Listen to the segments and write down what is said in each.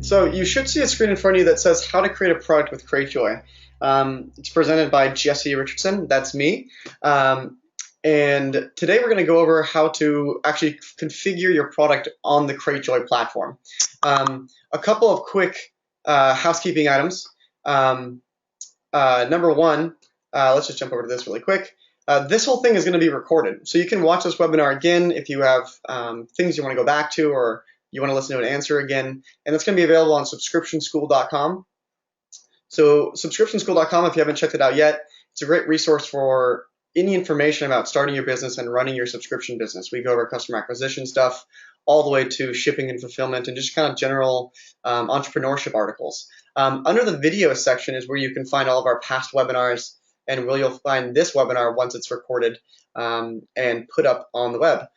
So you should see a screen in front of you that says how to create a product with Cratejoy. It's presented by Jesse Richardson. That's me. And today we're going to go over how to actually configure your product on the Cratejoy platform. A couple of quick housekeeping items. Number one, let's just jump over to this really quick. This whole thing is going to be recorded, so you can watch this webinar again if you have things you want to go back to or you want to listen to an answer again, and it's going to be available on subscriptionschool.com. So subscriptionschool.com, if you haven't checked it out yet, it's a great resource for any information about starting your business and running your subscription business. We go over customer acquisition stuff all the way to shipping and fulfillment and just kind of general entrepreneurship articles. Under the video section is where you can find all of our past webinars and where you'll find this webinar once it's recorded and put up on the web.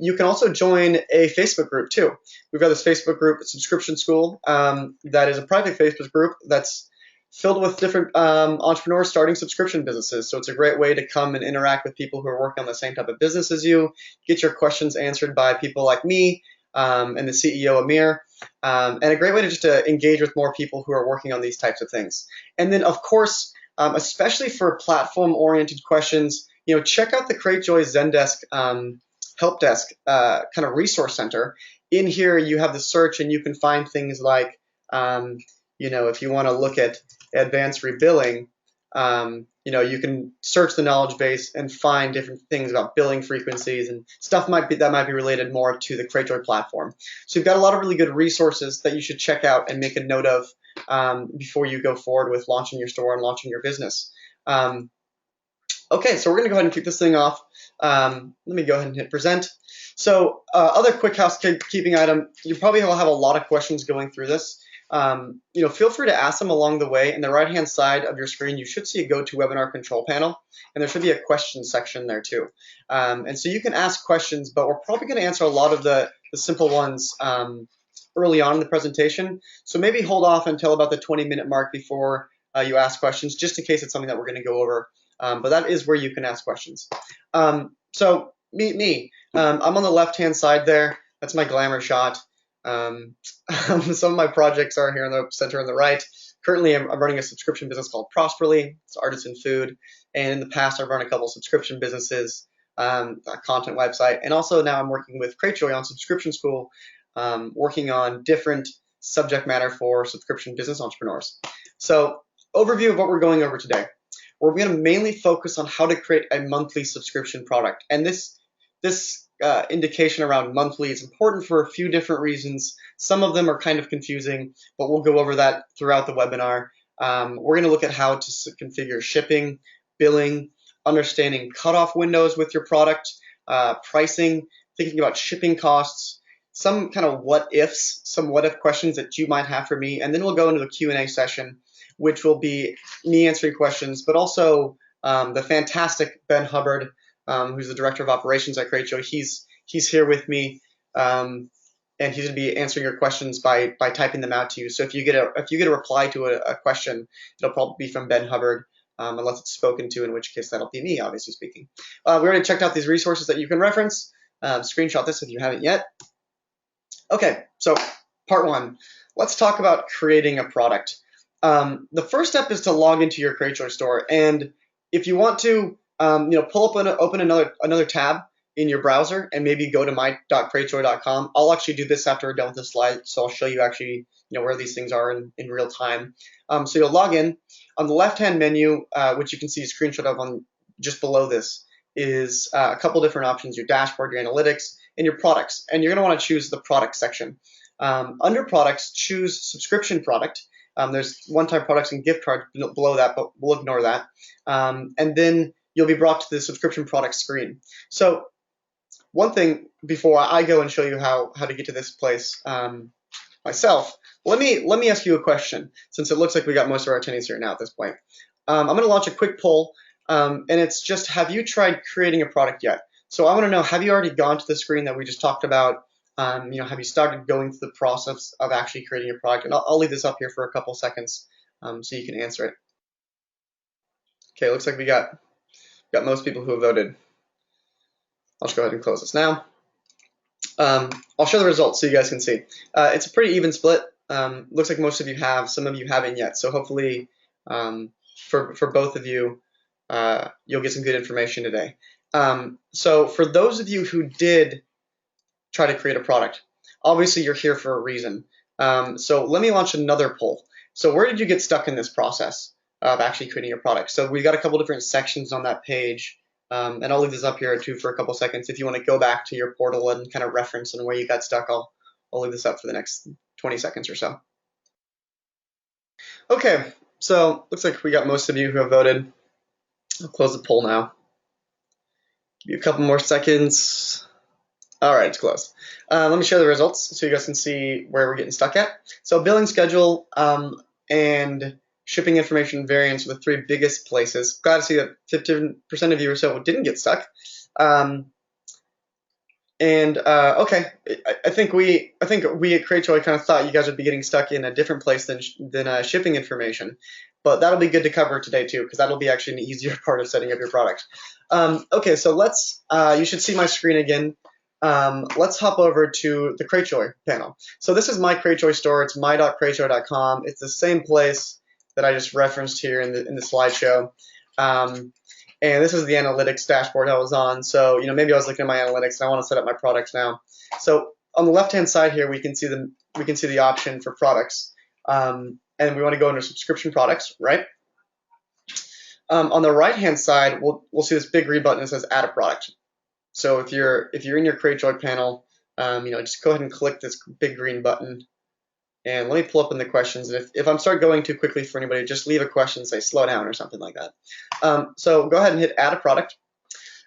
You can also join a Facebook group too. We've got this Facebook group, Subscription School, that is a private Facebook group that's filled with different entrepreneurs starting subscription businesses. So it's a great way to come and interact with people who are working on the same type of business as you, get your questions answered by people like me and the CEO, Amir, and a great way to just engage with more people who are working on these types of things. And then, of course, especially for platform-oriented questions, check out the Cratejoy Zendesk help desk kind of resource center. In here, you have the search, and you can find things like, if you want to look at advanced rebilling, you can search the knowledge base and find different things about billing frequencies and stuff that might be related more to the Cratejoy platform. So you've got a lot of really good resources that you should check out and make a note of before you go forward with launching your store and launching your business. Okay, so we're going to go ahead and kick this thing off. Let me go ahead and hit present. So other quick housekeeping item, you probably will have a lot of questions going through this. Feel free to ask them along the way. In the right-hand side of your screen, you should see a GoToWebinar control panel, and there should be a question section there too. And so you can ask questions, but we're probably going to answer a lot of the simple ones early on in the presentation. So maybe hold off until about the 20-minute mark before you ask questions, just in case it's something that we're going to go over. But that is where you can ask questions. So meet me. I'm on the left-hand side there. That's my glamour shot. Some of my projects are here in the center on the right. Currently, I'm running a subscription business called Prosperly. It's artisan food. And in the past, I've run a couple subscription businesses, a content website. And also now I'm working with Cratejoy on Subscription School, working on different subject matter for subscription business entrepreneurs. So overview of what we're going over today. We're going to mainly focus on how to create a monthly subscription product. And this indication around monthly is important for a few different reasons. Some of them are kind of confusing, but we'll go over that throughout the webinar. We're going to look at how to configure shipping, billing, understanding cutoff windows with your product, pricing, thinking about shipping costs, some kind of what ifs, some what if questions that you might have for me, and then we'll go into the Q&A session, which will be me answering questions, but also the fantastic Ben Hubbard, who's the director of operations at Cratejoy. He's here with me, and he's going to be answering your questions by typing them out to you. So if you get a reply to a question, it'll probably be from Ben Hubbard, unless it's spoken to, in which case that'll be me, obviously speaking. We already checked out these resources that you can reference. Screenshot this if you haven't yet. Okay, so part one. Let's talk about creating a product. The first step is to log into your Cratejoy store, and if you want to, open another tab in your browser and maybe go to my.cratejoy.com. I'll actually do this after we're done with this slide, so I'll show you actually where these things are in real time. So you'll log in. On the left-hand menu, which you can see a screenshot of on just below this, is a couple different options: your dashboard, your analytics, and your products. And you're going to want to choose the product section. Under products, choose subscription product. There's one-time products and gift cards below that, but we'll ignore that. And then you'll be brought to the subscription product screen. So one thing before I go and show you how to get to this place myself, let me ask you a question, since it looks like we got most of our attendees here now at this point. I'm going to launch a quick poll, and it's just, have you tried creating a product yet? So I want to know, have you already gone to the screen that we just talked about? Have you started going through the process of actually creating your product? And I'll leave this up here for a couple seconds so you can answer it. Okay, looks like we got most people who have voted. I'll just go ahead and close this now. I'll show the results so you guys can see. It's a pretty even split. Looks like most of you have. Some of you haven't yet. So hopefully, for both of you, you'll get some good information today. So for those of you who did try to create a product, obviously you're here for a reason. So let me launch another poll. So where did you get stuck in this process of actually creating your product? So we got a couple different sections on that page. And I'll leave this up here too for a couple seconds. If you want to go back to your portal and kind of reference on where you got stuck, I'll leave this up for the next 20 seconds or so. Okay, so looks like we got most of you who have voted. I'll close the poll now. Give you a couple more seconds. All right, it's closed. Let me share the results so you guys can see where we're getting stuck at. So billing schedule and shipping information variance are the three biggest places. Glad to see that 15% of you or so didn't get stuck. Okay, I think we at Cratejoy kind of thought you guys would be getting stuck in a different place than shipping information, but that'll be good to cover today too, because that'll be actually an easier part of setting up your product. Okay, so let's. You should see my screen again. Let's hop over to the Cratejoy panel. So this is my Cratejoy store. It's my.cratejoy.com. It's the same place that I just referenced here in the slideshow. And this is the analytics dashboard I was on. So, maybe I was looking at my analytics and I want to set up my products now. So on the left-hand side here, we can see the option for products. And we want to go under subscription products, right? On the right-hand side, we'll see this big green button that says add a product. So if you're in your Cratejoy panel, just go ahead and click this big green button. And let me pull up in the questions. If I'm start going too quickly for anybody, just leave a question, say slow down or something like that. So go ahead and hit add a product.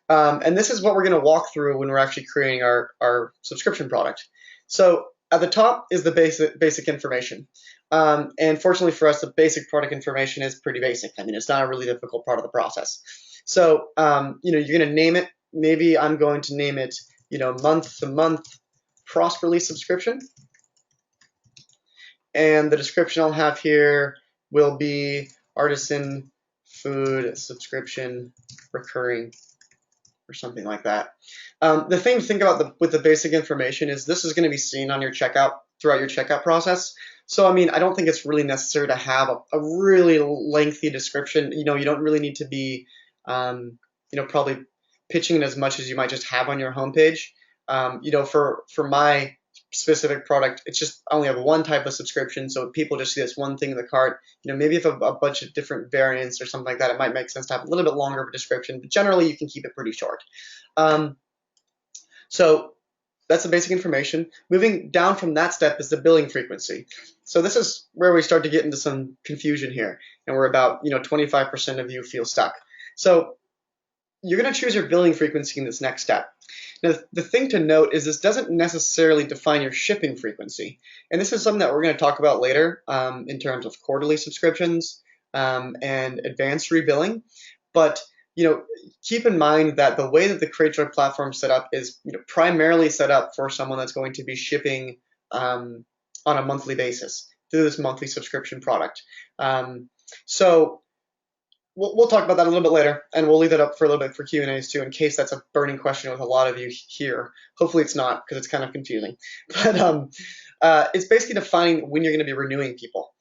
And this is what we're going to walk through when we're actually creating our subscription product. So at the top is the basic information. And fortunately for us, the basic product information is pretty basic. I mean, it's not a really difficult part of the process. So, you're going to name it. Maybe I'm going to name it, month-to-month prosperly subscription. And the description I'll have here will be artisan food subscription recurring or something like that. The thing to think about with the basic information is this is going to be seen on your checkout throughout your checkout process. So, I mean, I don't think it's really necessary to have a really lengthy description. You don't really need to be, probably pitching it as much as you might just have on your homepage. For my specific product, it's just I only have one type of subscription, so people just see this one thing in the cart. Maybe if a bunch of different variants or something like that, it might make sense to have a little bit longer of a description, but generally you can keep it pretty short. So that's the basic information. Moving down from that step is the billing frequency. So this is where we start to get into some confusion here, and we're about 25% of you feel stuck. So you're going to choose your billing frequency in this next step. Now, the thing to note is this doesn't necessarily define your shipping frequency. And this is something that we're going to talk about later in terms of quarterly subscriptions and advanced rebilling. But, keep in mind that the way that the Cratejoy platform is set up is primarily set up for someone that's going to be shipping on a monthly basis through this monthly subscription product. So we'll talk about that a little bit later, and we'll leave that up for a little bit for Q&As too, in case that's a burning question with a lot of you here. Hopefully it's not, because it's kind of confusing. But it's basically defining when you're going to be renewing people.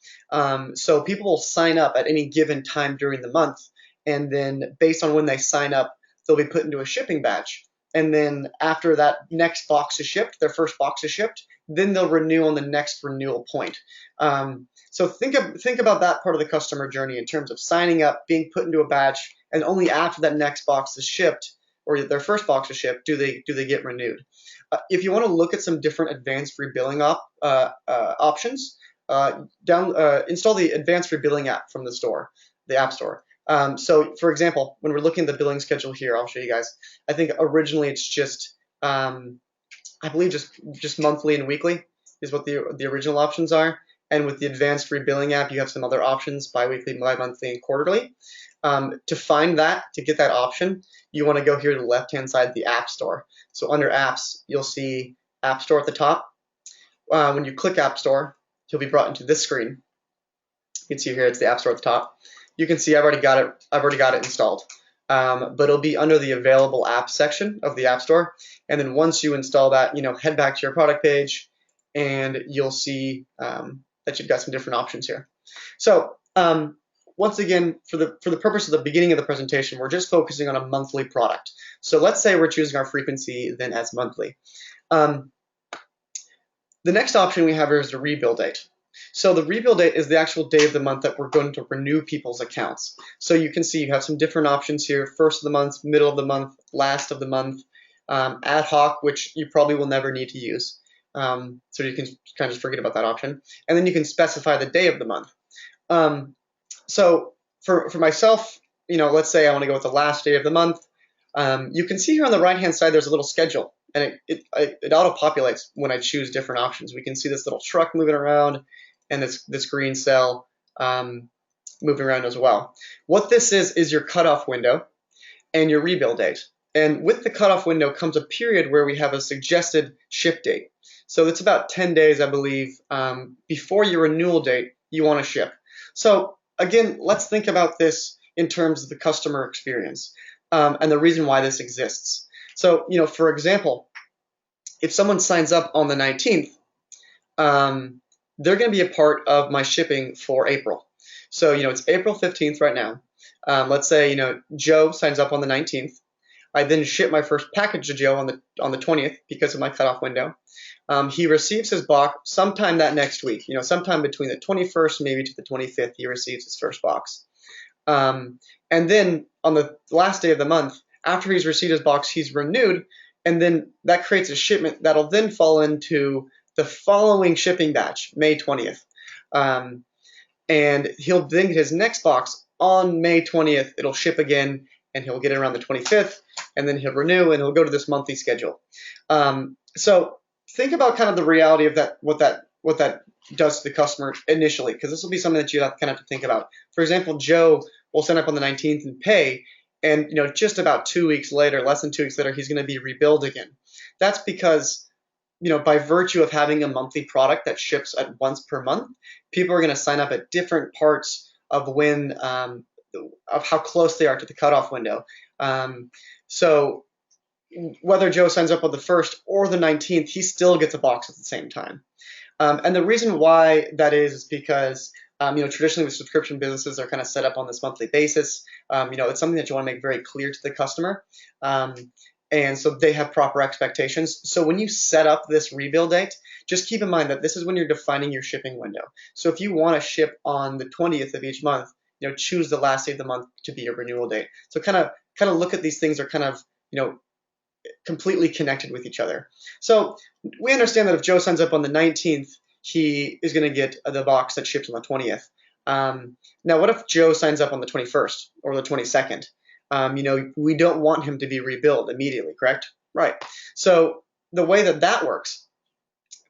So people will sign up at any given time during the month, and then based on when they sign up, they'll be put into a shipping batch. And then after that next box is shipped, their first box is shipped, then they'll renew on the next renewal point. So think about that part of the customer journey in terms of signing up, being put into a batch, and only after that next box is shipped or their first box is shipped do they get renewed. If you want to look at some different advanced rebilling options, install the advanced rebilling app from the App Store. So for example, when we're looking at the billing schedule here, I'll show you guys. I think originally it's just I believe just monthly and weekly is what the original options are. And with the advanced rebilling app, you have some other options: bi-weekly, bi-monthly, and quarterly. To find that, to get that option, you want to go here to the left-hand side, the App Store. So under Apps, you'll see App Store at the top. When you click App Store, you'll be brought into this screen. You can see here it's the App Store at the top. You can see I've already got it installed. But it'll be under the available apps section of the App Store. And then once you install that, head back to your product page, and you'll see that you've got some different options here. So once again, for the purpose of the beginning of the presentation, we're just focusing on a monthly product. So let's say we're choosing our frequency then as monthly. The next option we have here is the rebill date. So the rebill date is the actual day of the month that we're going to renew people's accounts. So you can see you have some different options here: first of the month, middle of the month, last of the month, ad hoc, which you probably will never need to use. So you can kind of just forget about that option. And then you can specify the day of the month. So for myself, let's say I want to go with the last day of the month. You can see here on the right-hand side there's a little schedule, and it auto-populates when I choose different options. We can see this little truck moving around, and this green cell moving around as well. What this is your cutoff window and your rebill date. And with the cutoff window comes a period where we have a suggested ship date. So it's about 10 days, I believe, before your renewal date you want to ship. So again, let's think about this in terms of the customer experience and the reason why this exists. So, for example, if someone signs up on the 19th, they're going to be a part of my shipping for April. So, it's April 15th right now. Let's say, Joe signs up on the 19th. I then ship my first package to Joe on the 20th because of my cutoff window. He receives his box sometime that next week. Sometime between the 21st maybe to the 25th, he receives his first box. And then on the last day of the month, after he's received his box, he's renewed, and then that creates a shipment that'll then fall into the following shipping batch, May 20th. And he'll then get his next box on May 20th. It'll ship again, and he'll get it around the 25th, and then he'll renew, and he'll go to this monthly schedule. So think about kind of the reality of that, what that does to the customer initially, because this will be something that you kind of have to think about. For example, Joe will sign up on the 19th and pay, and just about 2 weeks later, less than 2 weeks later, he's going to be rebilled again. That's because by virtue of having a monthly product that ships at once per month, people are going to sign up at different parts of when of how close they are to the cutoff window. So whether Joe signs up on the 1st or the 19th, he still gets a box at the same time. And the reason why that is because traditionally with subscription businesses are kind of set up on this monthly basis. It's something that you want to make very clear to the customer. And so they have proper expectations. So when you set up this rebill date, just keep in mind that this is when you're defining your shipping window. So if you want to ship on the 20th of each month, choose the last day of the month to be your renewal date. So kind of look at these things are kind of, completely connected with each other. So we understand that if Joe signs up on the 19th, he is going to get the box that ships on the 20th. Now, what if Joe signs up on the 21st or the 22nd? We don't want him to be rebilled immediately, correct? Right. So the way that works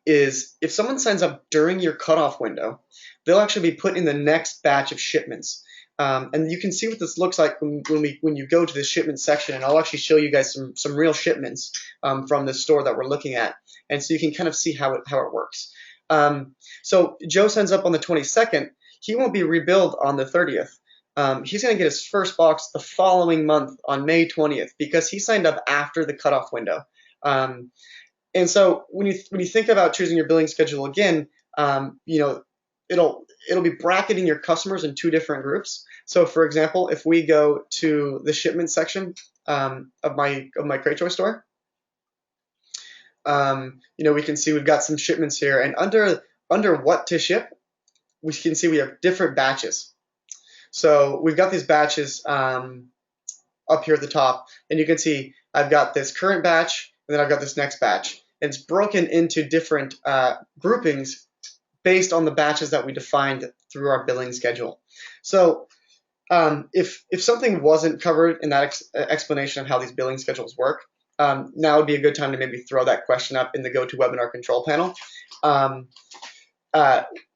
is if someone signs up during your cutoff window, they'll actually be put in the next batch of shipments. And you can see what this looks like when you go to the shipment section, and I'll actually show you guys some real shipments from this store that we're looking at, and so you can kind of see how it works. So Joe signs up on the 22nd. He won't be rebilled on the 30th. He's going to get his first box the following month on May 20th because he signed up after the cutoff window. And so when you think about choosing your billing schedule again, it'll be bracketing your customers in two different groups. So for example, if we go to the shipment section of my Cratejoy store, we can see we've got some shipments here, and under what to ship, we can see we have different batches. So we've got these batches up here at the top, and you can see I've got this current batch, and then I've got this next batch. And it's broken into different groupings based on the batches that we defined through our billing schedule. So if something wasn't covered in that explanation of how these billing schedules work, now would be a good time to maybe throw that question up in the GoToWebinar control panel.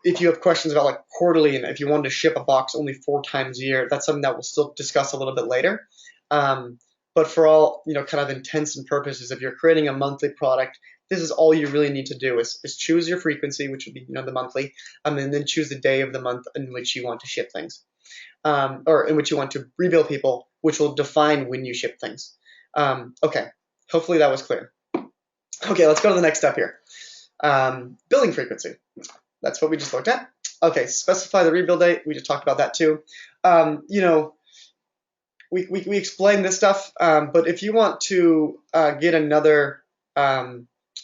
If you have questions about like quarterly, and if you wanted to ship a box only 4 times a year, that's something that we'll still discuss a little bit later. But for all kind of intents and purposes, if you're creating a monthly product, this is all you really need to do is choose your frequency, which would be the monthly, and then choose the day of the month in which you want to ship things, or in which you want to rebill people, which will define when you ship things. Okay, hopefully that was clear. Okay, let's go to the next step here. Billing frequency. That's what we just looked at. Okay, specify the rebuild date. We just talked about that too. You know, we explain this stuff, but if you want to get another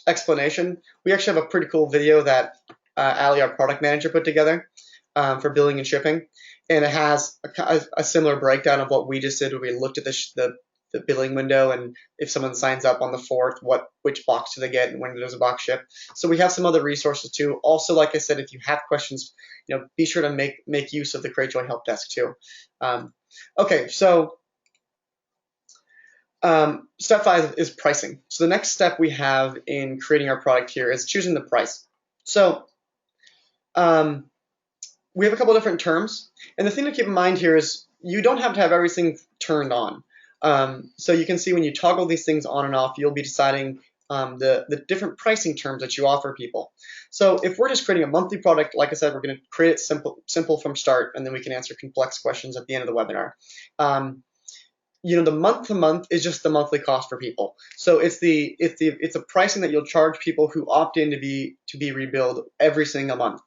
explanation, we actually have a pretty cool video that Ali, our product manager, put together for billing and shipping, and it has a similar breakdown of what we just did when we looked at the billing window and if someone signs up on the 4th, which box do they get and when does a box ship. So we have some other resources too. Also, like I said, if you have questions, be sure to make use of the Cratejoy help desk too. Okay, so step 5 is pricing. So the next step we have in creating our product here is choosing the price. So we have a couple different terms, and the thing to keep in mind here is you don't have to have everything turned on. So you can see when you toggle these things on and off, you'll be deciding the different pricing terms that you offer people. So if we're just creating a monthly product, like I said, we're going to create it simple from start, and then we can answer complex questions at the end of the webinar. The month to month is just the monthly cost for people. So it's a pricing that you'll charge people who opt in to be rebilled every single month.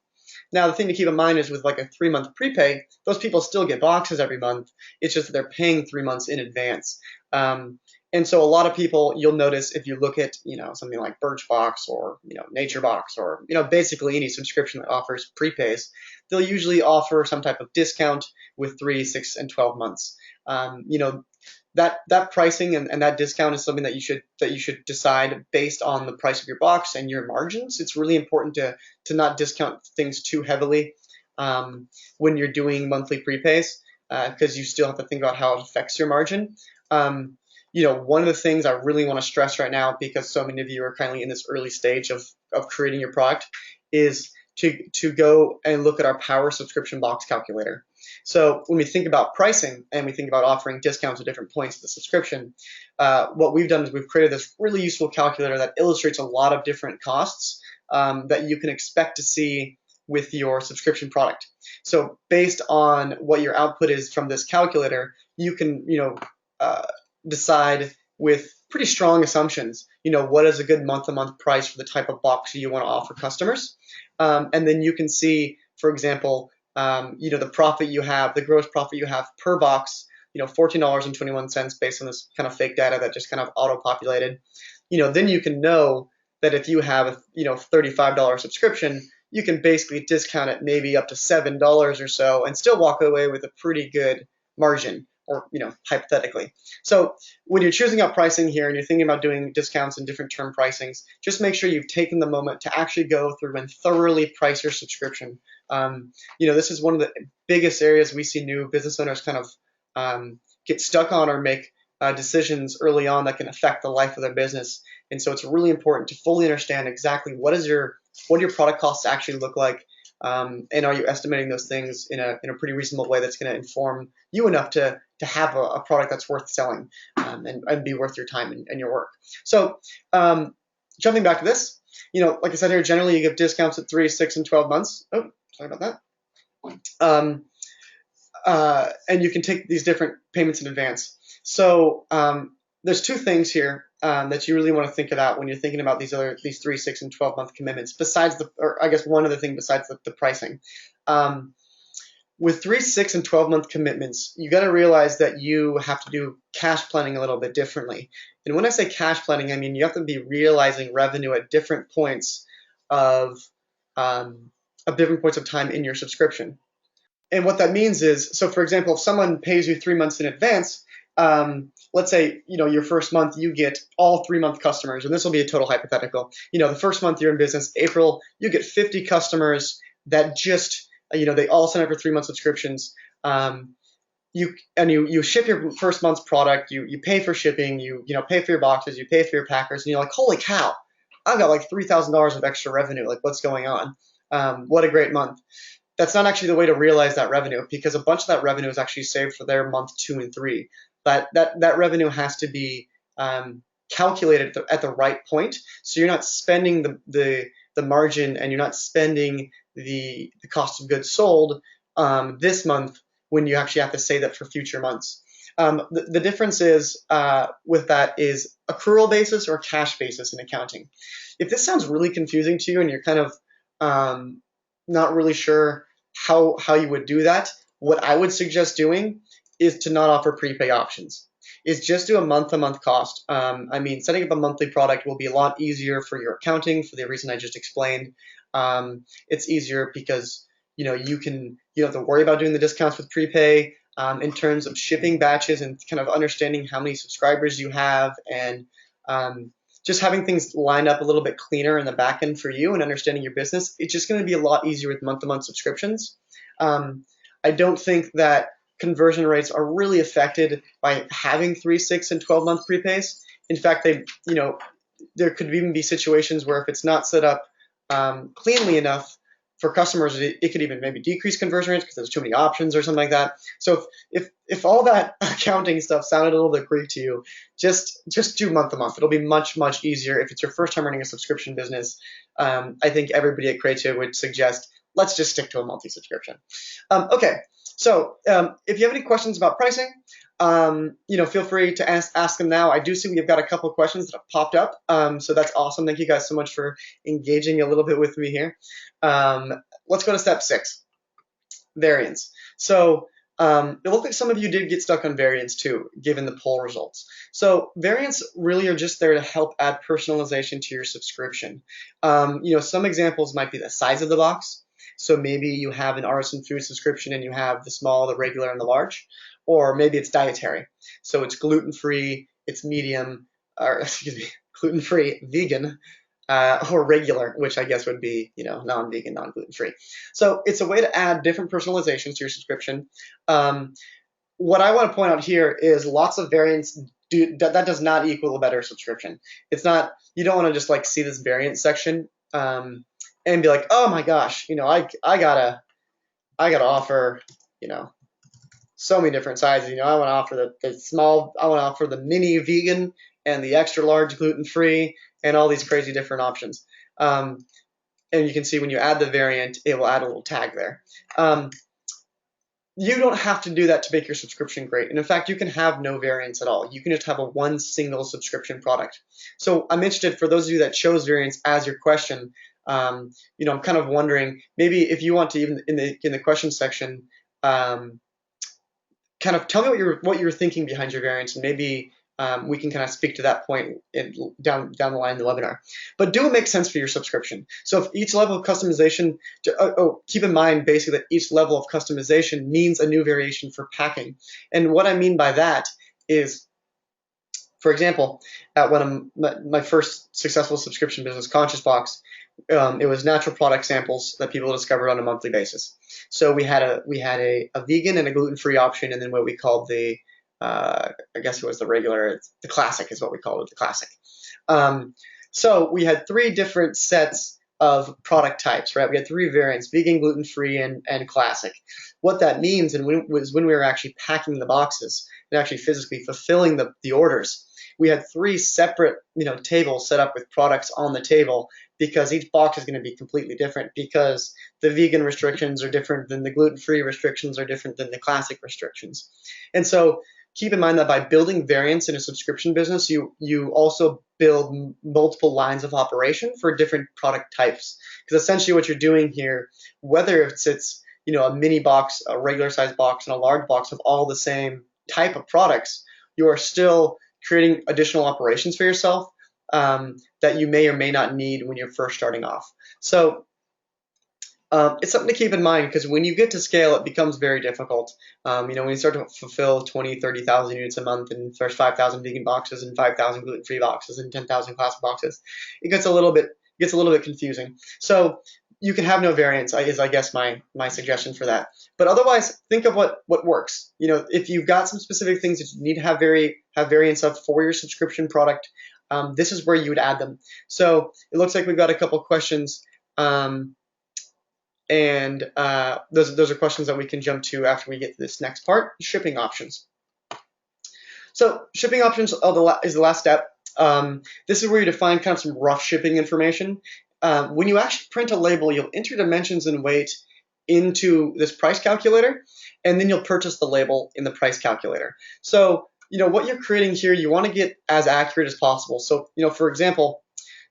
Now, the thing to keep in mind is with like a 3-month prepay, those people still get boxes every month. It's just that they're paying 3 months in advance. And so a lot of people, you'll notice if you look at, something like Birchbox or, NatureBox or, basically any subscription that offers prepays, they'll usually offer some type of discount with 3, 6, and 12 months. That pricing and that discount is something that you should decide based on the price of your box and your margins. It's really important to not discount things too heavily when you're doing monthly prepays because you still have to think about how it affects your margin. One of the things I really want to stress right now, because so many of you are currently in this early stage of creating your product, is to go and look at our Power Subscription Box Calculator. So when we think about pricing and we think about offering discounts at different points of the subscription, what we've done is we've created this really useful calculator that illustrates a lot of different costs that you can expect to see with your subscription product. So based on what your output is from this calculator, you can decide with pretty strong assumptions, what is a good month-to-month price for the type of box you want to offer customers. And then you can see, for example, the profit you have, the gross profit you have per box, $14.21 based on this kind of fake data that just kind of auto-populated. Then you can know that if you have a $35 subscription, you can basically discount it maybe up to $7 or so and still walk away with a pretty good margin, or hypothetically. So when you're choosing out pricing here and you're thinking about doing discounts and different term pricings, just make sure you've taken the moment to actually go through and thoroughly price your subscription. This is one of the biggest areas we see new business owners kind of get stuck on or make decisions early on that can affect the life of their business. And so it's really important to fully understand exactly what do your product costs actually look like, and are you estimating those things in a pretty reasonable way that's going to inform you enough to have a product that's worth selling and be worth your time and your work. So jumping back to this, like I said here, generally you give discounts at 3, 6, and 12 months. Oh, sorry about that. And you can take these different payments in advance. So there's 2 things here that you really want to think about when you're thinking about these 3, 6, and 12-month commitments. Or I guess one other thing besides the pricing. With 3, 6, and 12-month commitments, you got to realize that you have to do cash planning a little bit differently. And when I say cash planning, I mean you have to be realizing revenue at different points of different points of time in your subscription. And what that means is, so for example, if someone pays you 3 months in advance, let's say, your first month you get all 3-month customers, and this will be a total hypothetical. The first month you're in business, April, you get 50 customers that just, they all sign up for 3-month subscriptions. You ship your first month's product, you pay for shipping, you pay for your boxes, you pay for your packers, and you're like, holy cow, I've got like $3,000 of extra revenue. Like, what's going on? What a great month. That's not actually the way to realize that revenue, because a bunch of that revenue is actually saved for their month 2 and 3. But that revenue has to be calculated at the right point, so you're not spending the margin and you're not spending the cost of goods sold this month when you actually have to save that for future months. The difference is with that is accrual basis or cash basis in accounting. If this sounds really confusing to you and you're kind of not really sure how you would do that, what I would suggest doing is to not offer prepay options. Is just do a month-to-month cost. I mean, setting up a monthly product will be a lot easier for your accounting for the reason I just explained. It's easier because you don't have to worry about doing the discounts with prepay. In terms of shipping batches and kind of understanding how many subscribers you have, and just having things lined up a little bit cleaner in the back end for you and understanding your business, it's just going to be a lot easier with month-to-month subscriptions. I don't think that conversion rates are really affected by having 3, 6, and 12-month prepays. In fact, there could even be situations where if it's not set up cleanly enough for customers, it could even maybe decrease conversion rates because there's too many options or something like that. So if all that accounting stuff sounded a little bit Greek to you, just do month-to-month. It'll be much, much easier. If it's your first time running a subscription business, I think everybody at Cratejoy would suggest let's just stick to a monthly subscription. Okay, so if you have any questions about pricing, feel free to ask them now. I do see we've got a couple of questions that have popped up, so that's awesome. Thank you guys so much for engaging a little bit with me here. Let's go to step 6, variants. So it looks like some of you did get stuck on variants too, given the poll results. So variants really are just there to help add personalization to your subscription. Some examples might be the size of the box. So maybe you have an artisan food subscription and you have the small, the regular, and the large. Or maybe it's dietary. So it's gluten-free, it's medium, or excuse me, gluten-free, vegan, or regular, which I guess would be, non-vegan, non-gluten-free. So it's a way to add different personalizations to your subscription. What I want to point out here is lots of variants that does not equal a better subscription. It's not, you don't want to just like see this variant section and be like, oh my gosh, I gotta offer, so many different sizes. I want to offer the small, I want to offer the mini vegan and the extra large gluten-free and all these crazy different options. And you can see when you add the variant, it will add a little tag there. You don't have to do that to make your subscription great. And in fact, you can have no variants at all. You can just have one single subscription product. So I'm interested, for those of you that chose variants as your question, I'm kind of wondering, maybe if you want to, even in the question section, kind of tell me what you're thinking behind your variants, and maybe we can kind of speak to that point down the line in the webinar. But do it make sense for your subscription? So if each level of customization, keep in mind basically that each level of customization means a new variation for packing. And what I mean by that is, for example, at one of my first successful subscription business, Conscious Box, it was natural product samples that people discovered on a monthly basis. So we had a vegan and a gluten-free option, and then what we called the I guess it was the regular, the classic is what we called it, the classic. So we had 3 different sets of product types, right? We had 3 variants: vegan, gluten-free, and classic. What that means, was when we were actually packing the boxes and actually physically fulfilling the orders, we had 3 separate tables set up with products on the table, because each box is going to be completely different, because the vegan restrictions are different than the gluten-free restrictions are different than the classic restrictions. And so keep in mind that by building variants in a subscription business, you also build multiple lines of operation for different product types. Because essentially what you're doing here, whether it's a mini box, a regular size box, and a large box of all the same type of products, you are still creating additional operations for yourself that you may or may not need when you're first starting off. So it's something to keep in mind, because when you get to scale, it becomes very difficult. When you start to fulfill 20, 30,000 units a month, and there's 5,000 vegan boxes and 5,000 gluten-free boxes and 10,000 classic boxes, it gets a little bit confusing. So you can have no variants is, I guess, my suggestion for that. But otherwise, think of what works. If you've got some specific things that you need to have variants of for your subscription product, this is where you would add them. So it looks like we've got a couple questions, and those are questions that we can jump to after we get to this next part: shipping options. So shipping options is the last step. This is where you define kind of some rough shipping information. When you actually print a label, you'll enter dimensions and weight into this price calculator, and then you'll purchase the label in the price calculator. So what you're creating here, you want to get as accurate as possible. So for example,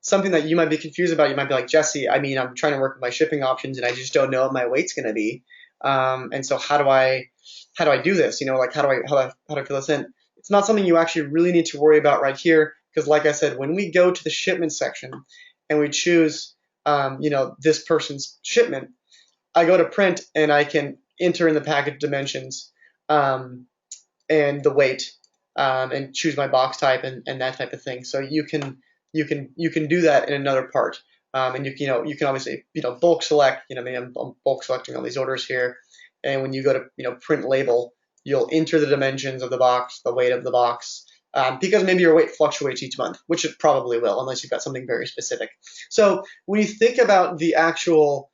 something that you might be confused about. You might be like, Jesse, I mean, I'm trying to work with my shipping options and I just don't know what my weight's going to be. And so how do I do this? Like how do I fill this in? It's not something you actually really need to worry about right here, because like I said, when we go to the shipment section and we choose, this person's shipment, I go to print and I can enter in the package dimensions, and the weight, and choose my box type and that type of thing. So you can do that in another part, and you can obviously bulk select. Maybe I'm bulk selecting all these orders here, and when you go to print label, you'll enter the dimensions of the box, the weight of the box, because maybe your weight fluctuates each month, which it probably will unless you've got something very specific. So when you think about the actual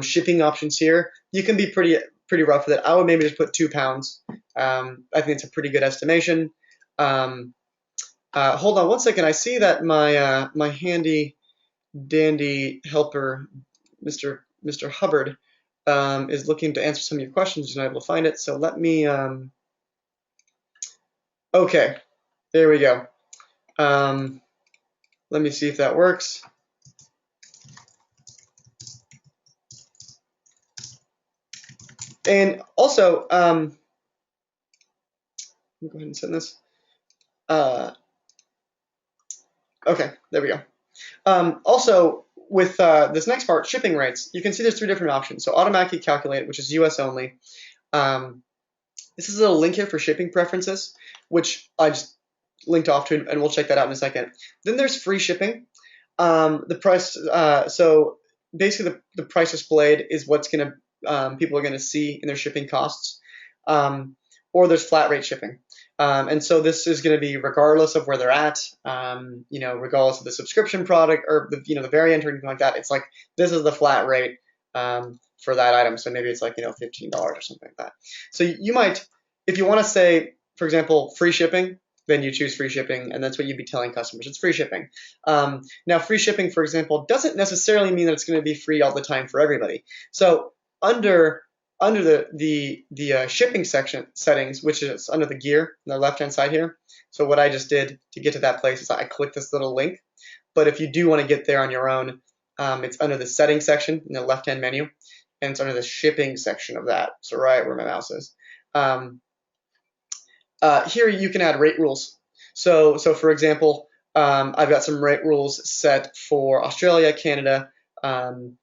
shipping options here, you can be pretty rough with it. I would maybe just put 2 pounds. I think it's a pretty good estimation. Hold on one second. I see that my handy dandy helper, Mr. Hubbard, is looking to answer some of your questions. He's not able to find it, so let me. Okay, there we go. Let me see if that works. And also, let me go ahead and send this. Okay, there we go. Also, with this next part, shipping rates, you can see there's 3 different options. So automatically calculate, which is US only. This is a link here for shipping preferences, which I just linked off to, and we'll check that out in a second. Then there's free shipping. The price, so basically the price displayed is what's going to people are going to see in their shipping costs. Or there's flat rate shipping. And so this is going to be regardless of where they're at, regardless of the subscription product or the variant or anything like that. It's like this is the flat rate for that item. So maybe it's like $15 or something like that. So you might, if you want to say, for example, free shipping, then you choose free shipping, and that's what you'd be telling customers. It's free shipping. Now, free shipping, for example, doesn't necessarily mean that it's going to be free all the time for everybody. So under the shipping section settings, which is under the gear on the left hand side here. So what I just did to get to that place is I clicked this little link. But if you do want to get there on your own, it's under the settings section in the left hand menu, and it's under the shipping section of that. So right where my mouse is. Here you can add rate rules. So for example, I've got some rate rules set for Australia, Canada, and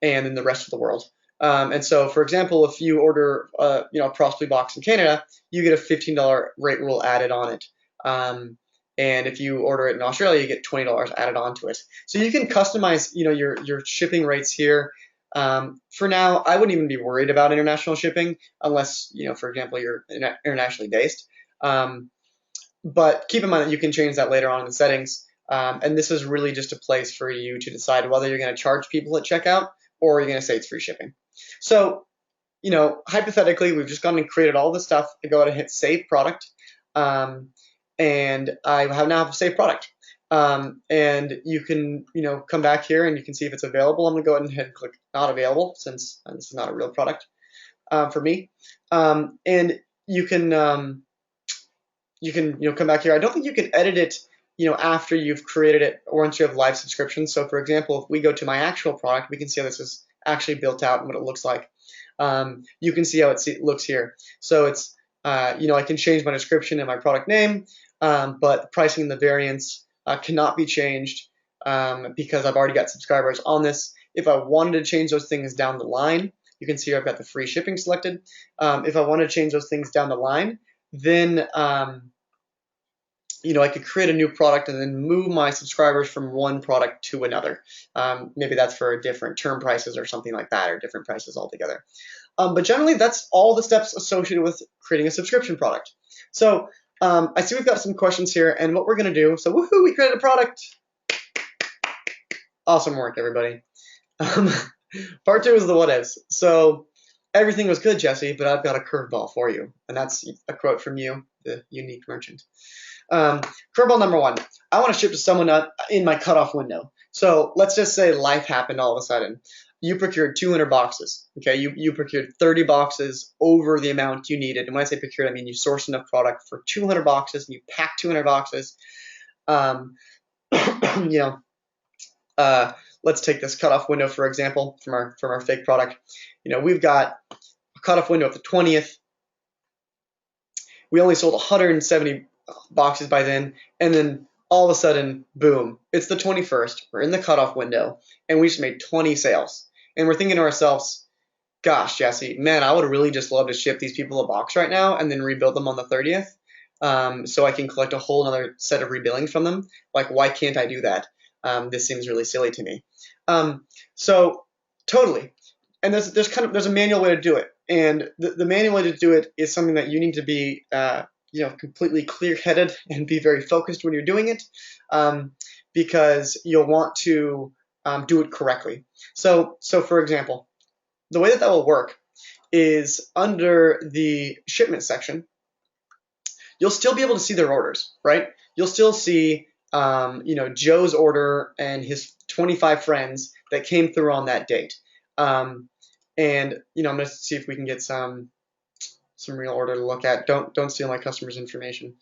then the rest of the world. And so, for example, if you order, a Prosperly box in Canada, you get a $15 rate rule added on it. And if you order it in Australia, you get $20 added onto it. So you can customize, your shipping rates here. For now, I wouldn't even be worried about international shipping unless, for example, you're internationally based. But keep in mind that you can change that later on in the settings. And this is really just a place for you to decide whether you're going to charge people at checkout or you're going to say it's free shipping. So, hypothetically, we've just gone and created all this stuff. I go ahead and hit save product. And I now have a saved product. And you can, come back here and you can see if it's available. I'm going to go ahead and click not available since this is not a real product for me. And you can come back here. I don't think you can edit it, after you've created it or once you have live subscriptions. So for example, if we go to my actual product, we can see how this is actually built out and what it looks like. You can see how it looks here. So it's, I can change my description and my product name, but the pricing and the variants cannot be changed because I've already got subscribers on this. If I wanted to change those things down the line, you can see I've got the free shipping selected. If I want to change those things down the line, then I could create a new product and then move my subscribers from one product to another. Maybe that's for different term prices or something like that, or different prices altogether. But generally, that's all the steps associated with creating a subscription product. So I see we've got some questions here, and what we're going to do, so woohoo, we created a product. Awesome work, everybody. Part 2 is the what ifs. So everything was good, Jesse, but I've got a curveball for you. And that's a quote from you, the unique merchant. Curveball number 1. I want to ship to someone in my cutoff window. So let's just say life happened all of a sudden. You procured 200 boxes. Okay, you procured 30 boxes over the amount you needed. And when I say procured, I mean you sourced enough product for 200 boxes and you packed 200 boxes. Let's take this cutoff window, for example, from our fake product. We've got a cutoff window of the 20th. We only sold 170 boxes by then, and then all of a sudden, boom, it's the 21st. We're in the cutoff window, and we just made 20 sales. And we're thinking to ourselves, gosh, Jesse, man, I would really just love to ship these people a box right now and then rebuild them on the 30th, so I can collect a whole other set of rebilling from them. Like, why can't I do that? This seems really silly to me. So totally. And there's a manual way to do it. And the manual way to do it is something that you need to be completely clear-headed and be very focused when you're doing it, because you'll want to do it correctly. So for example, the way that will work is under the shipment section, you'll still be able to see their orders, right? You'll still see Joe's order and his 25 friends that came through on that date. And I'm going to see if we can get some real order to look at. Don't steal my customer's information.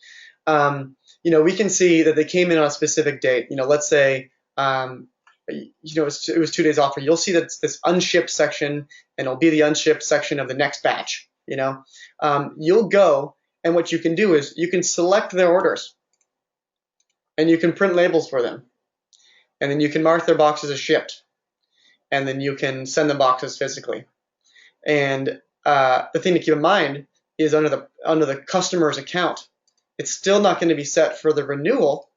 We can see that they came in on a specific date. Let's say it was 2 days off. You'll see that it's this unshipped section, and it'll be the unshipped section of the next batch. You'll go, and what you can do is you can select their orders, and you can print labels for them, and then you can mark their boxes as shipped, and then you can send them boxes physically. And the thing to keep in mind is under the customer's account, it's still not going to be set for the renewal.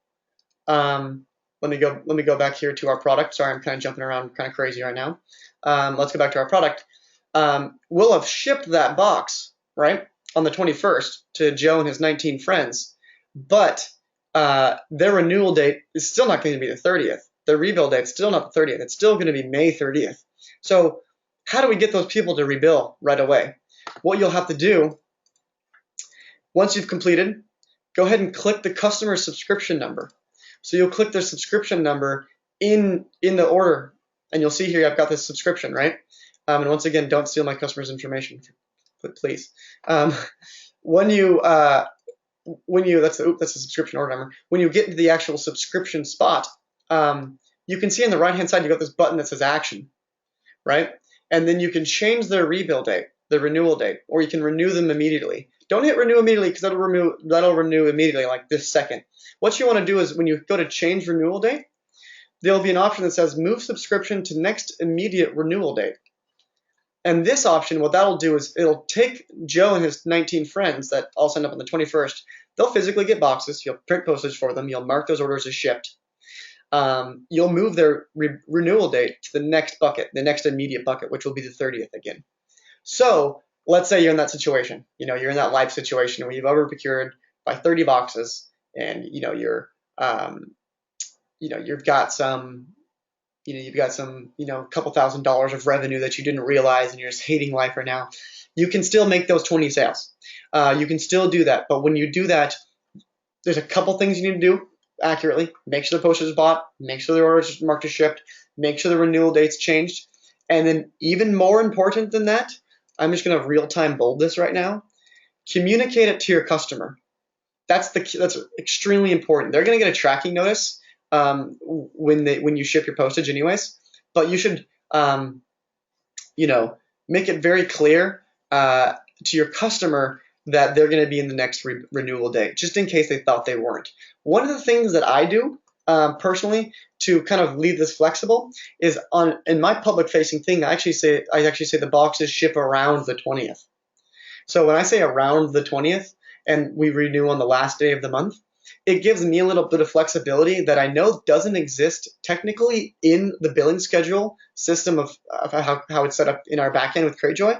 Let me go back here to our product. Sorry, I'm kind of jumping around, kind of crazy right now. Let's go back to our product. We'll have shipped that box, right, on the 21st to Joe and his 19 friends, but their renewal date is still not going to be the 30th. The rebill date is still not the 30th. It's still going to be May 30th. So how do we get those people to rebill right away? What you'll have to do, once you've completed, go ahead and click the customer subscription number. So you'll click their subscription number in the order, and you'll see here I've got this subscription, right? And once again, don't steal my customer's information, please. When you that's the subscription order number. When you get into the actual subscription spot, you can see on the right-hand side, you've got this button that says action, right? And then you can change their rebill date, the renewal date, or you can renew them immediately. Don't hit renew immediately, because that'll renew immediately, like this second. What you want to do is when you go to change renewal date, there'll be an option that says move subscription to next immediate renewal date. And this option, what that'll do is it'll take Joe and his 19 friends that all signed up on the 21st. They'll physically get boxes. You'll print postage for them. You'll mark those orders as shipped. You'll move their renewal date to the next bucket, the next immediate bucket, which will be the 30th again. So let's say you're in that situation. You're in that life situation where you've over procured by 30 boxes, and you've got some couple $1,000s of revenue that you didn't realize, and you're just hating life right now. You can still make those 20 sales. You can still do that, but when you do that, there's a couple things you need to do accurately. Make sure the postage is bought, make sure the order is marked as shipped, make sure the renewal date's changed, and then even more important than that, I'm just going to real-time bold this right now. Communicate it to your customer. That's extremely important. They're going to get a tracking notice when you ship your postage, anyways. But you should, make it very clear to your customer that they're going to be in the next renewal date, just in case they thought they weren't. One of the things that I do personally to kind of leave this flexible is in my public-facing thing, I actually say the boxes ship around the 20th. So when I say around the 20th and we renew on the last day of the month, it gives me a little bit of flexibility that I know doesn't exist technically in the billing schedule system of how it's set up in our backend with Cratejoy,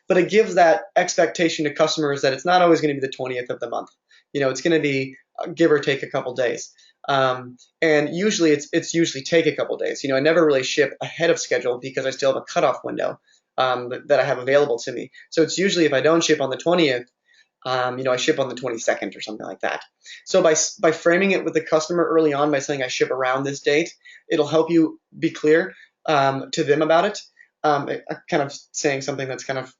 but it gives that expectation to customers that it's not always going to be the 20th of the month. It's going to be give or take a couple days. And usually it's usually take a couple days. I never really ship ahead of schedule because I still have a cutoff window that I have available to me. So it's usually if I don't ship on the 20th, I ship on the 22nd or something like that. So by framing it with the customer early on by saying I ship around this date, it'll help you be clear to them about it. Kind of saying something that's kind of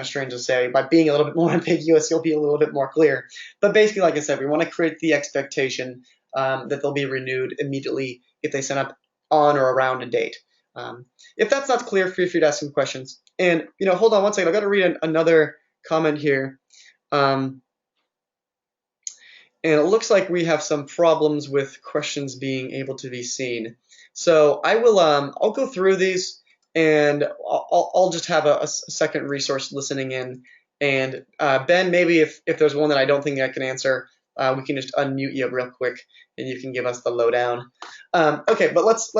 strange to say. By being a little bit more ambiguous, you'll be a little bit more clear. But basically, like I said, we want to create the expectation that they'll be renewed immediately if they sign up on or around a date. If that's not clear, feel free to ask some questions. And hold on one second. I've got to read another comment here. And it looks like we have some problems with questions being able to be seen. So I'll go through these, and I'll just have a second resource listening in. And Ben, maybe if there's one that I don't think I can answer, we can just unmute you real quick, and you can give us the lowdown. Okay, but let's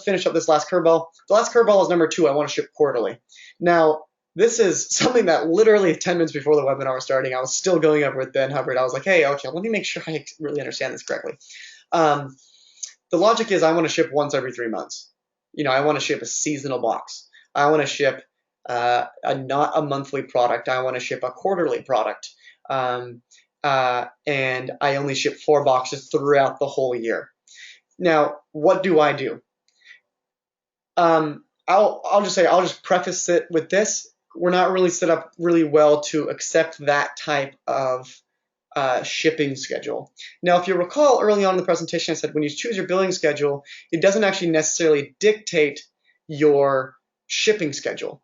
finish up this last curveball. The last curveball is number 2. I want to ship quarterly. Now, this is something that literally 10 minutes before the webinar was starting, I was still going over with Ben Hubbard. I was like, hey, okay, let me make sure I really understand this correctly. The logic is I want to ship once every 3 months. I want to ship a seasonal box. I want to ship not a monthly product. I want to ship a quarterly product. And I only ship 4 boxes throughout the whole year. Now, what do I do? I'll just preface it with this. We're not really set up really well to accept that type of shipping schedule. Now, if you recall early on in the presentation, I said when you choose your billing schedule, it doesn't actually necessarily dictate your shipping schedule.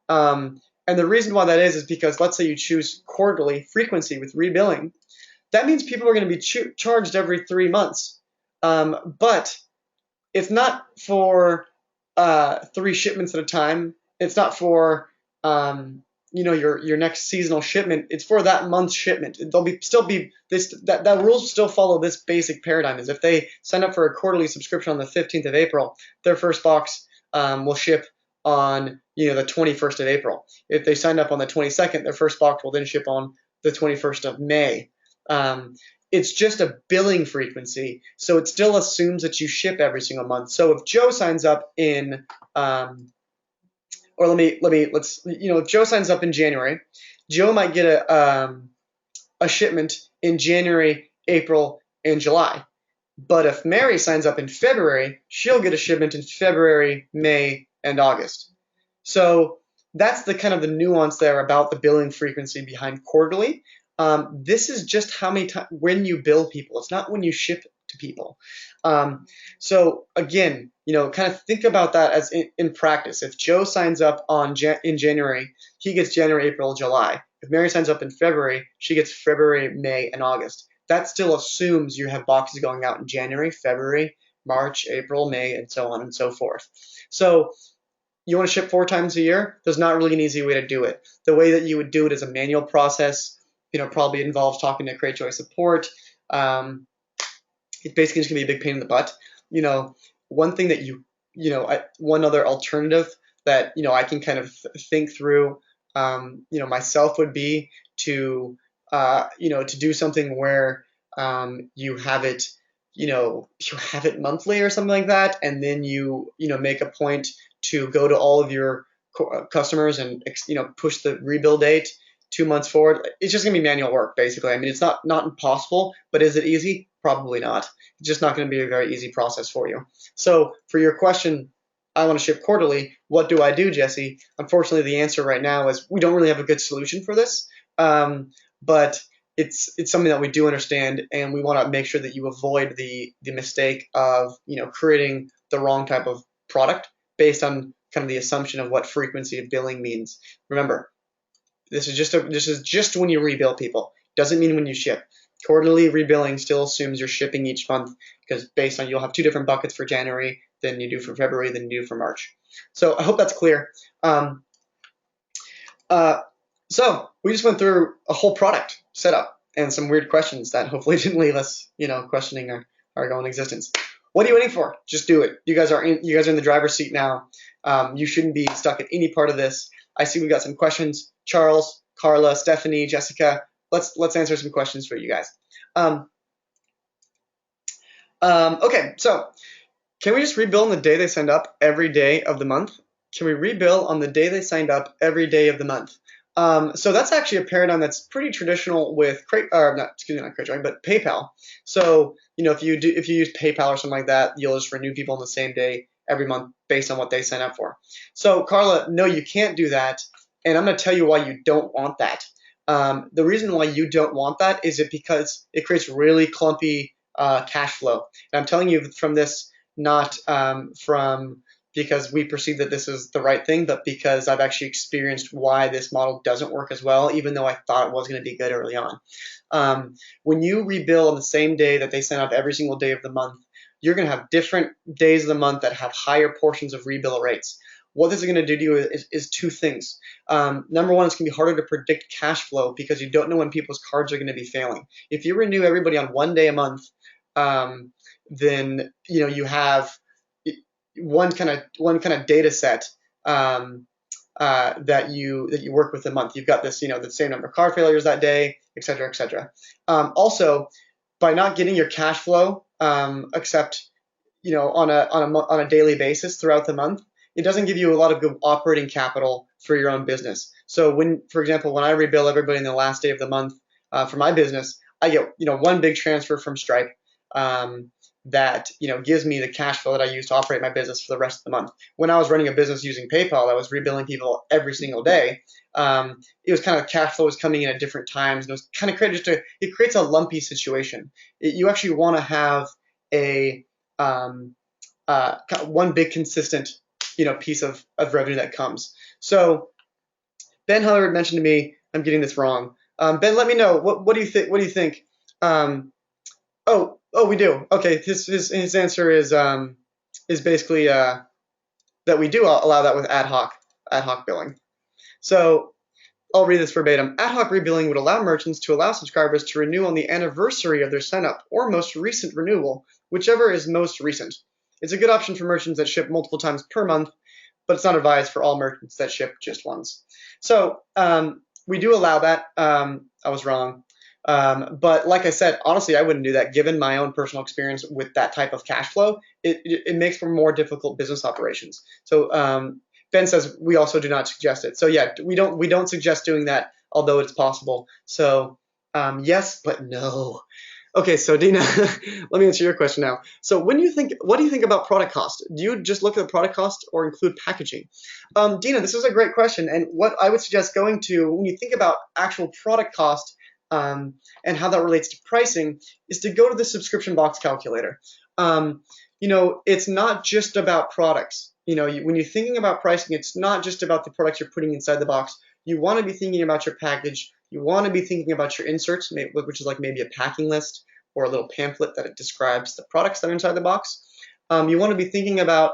And the reason why that is because let's say you choose quarterly frequency with rebilling. That means people are going to be charged every 3 months. But it's not for 3 shipments at a time. It's not for your next seasonal shipment. It's for that month's shipment. That rules still follow this basic paradigm. Is if they sign up for a quarterly subscription on the 15th of April, their first box will ship on the 21st of April. If they sign up on the 22nd, their first box will then ship on the 21st of May. It's just a billing frequency, so it still assumes that you ship every single month. So if Joe signs up in if Joe signs up in January, Joe might get a shipment in January, April, and July. But if Mary signs up in February, she'll get a shipment in February, May, and August. So that's the kind of the nuance there about the billing frequency behind quarterly. This is just how many times when you bill people. It's not when you ship to people. So again, kind of think about that as in practice. If Joe signs up in January, he gets January, April, July. If Mary signs up in February, she gets February, May, and August. That still assumes you have boxes going out in January, February, March, April, May, and so on and so forth. So you want to ship 4 times a year? There's not really an easy way to do it. The way that you would do it is a manual process. Probably involves talking to Cratejoy support. It's basically just gonna be a big pain in the butt. One thing that one other alternative that I can kind of think through, myself would be to to do something where you have it monthly or something like that, and then you make a point to go to all of your customers and push the rebill date 2 months forward. It's just gonna be manual work, basically. I mean, it's not impossible, but is it easy? Probably not. It's just not gonna be a very easy process for you. So for your question, I want to ship quarterly. What do I do, Jesse? Unfortunately, the answer right now is we don't really have a good solution for this, but it's something that we do understand, and we want to make sure that you avoid the mistake of creating the wrong type of product based on kind of the assumption of what frequency of billing means. Remember, this is just when you rebill people. Doesn't mean when you ship. Quarterly rebilling still assumes you're shipping each month, because based on you'll have 2 different buckets for January than you do for February than you do for March. So I hope that's clear. So we just went through a whole product setup and some weird questions that hopefully didn't leave us questioning our own existence. What are you waiting for? Just do it. You guys are in the driver's seat now. You shouldn't be stuck at any part of this. I see we got some questions. Charles, Carla, Stephanie, Jessica. Let's answer some questions for you guys. Okay, so can we just rebill on the day they signed up every day of the month? Can we rebill on the day they signed up every day of the month? So that's actually a paradigm that's pretty traditional with not Cratejoy, but PayPal. So if you use PayPal or something like that, you'll just renew people on the same day every month based on what they sign up for. So Carla, no, you can't do that, and I'm going to tell you why you don't want that. The reason why you don't want that is because it creates really clumpy cash flow. And I'm telling you from this not from because we perceive that this is the right thing, but because I've actually experienced why this model doesn't work as well, even though I thought it was going to be good early on. When you rebill on the same day that they send out every single day of the month, you're going to have different days of the month that have higher portions of rebill rates. What this is going to do to you is two things. Number one, it's going to be harder to predict cash flow because you don't know when people's cards are going to be failing. If you renew everybody on one day a month, then you have one kind of data set that you work with a month. You've got this the same number of card failures that day, et cetera, et cetera. Also, by not getting your cash flow except on a daily basis throughout the month, it doesn't give you a lot of good operating capital for your own business. So for example, when I rebill everybody in the last day of the month for my business, I get one big transfer from Stripe that gives me the cash flow that I use to operate my business for the rest of the month. When I was running a business using PayPal, I was rebilling people every single day. It was kind of cash flow was coming in at different times, and it was kind of it creates a lumpy situation. You actually want to have a one big consistent piece of revenue that comes. So Ben Hullard mentioned to me, I'm getting this wrong. Ben, let me know. What do you think? What do you think? Oh, we do. Okay, his answer is basically that we do allow that with ad hoc billing. So I'll read this verbatim. Ad hoc rebilling would allow merchants to allow subscribers to renew on the anniversary of their sign-up or most recent renewal, whichever is most recent. It's a good option for merchants that ship multiple times per month, but it's not advised for all merchants that ship just once. So we do allow that. I was wrong. But like I said, honestly, I wouldn't do that given my own personal experience with that type of cash flow. It makes for more difficult business operations. So Ben says we also do not suggest it. So yeah, we don't suggest doing that, although it's possible. So yes, but no. Okay, so Dina, let me answer your question now. So what do you think about product cost? Do you just look at the product cost or include packaging? Dina, this is a great question, and what I would suggest going to when you think about actual product cost and how that relates to pricing is to go to the subscription box calculator. It's not just about products. When you're thinking about pricing, it's not just about the products you're putting inside the box. You want to be thinking about your package. You want to be thinking about your inserts, which is like maybe a packing list or a little pamphlet that it describes the products that are inside the box. You want to be thinking about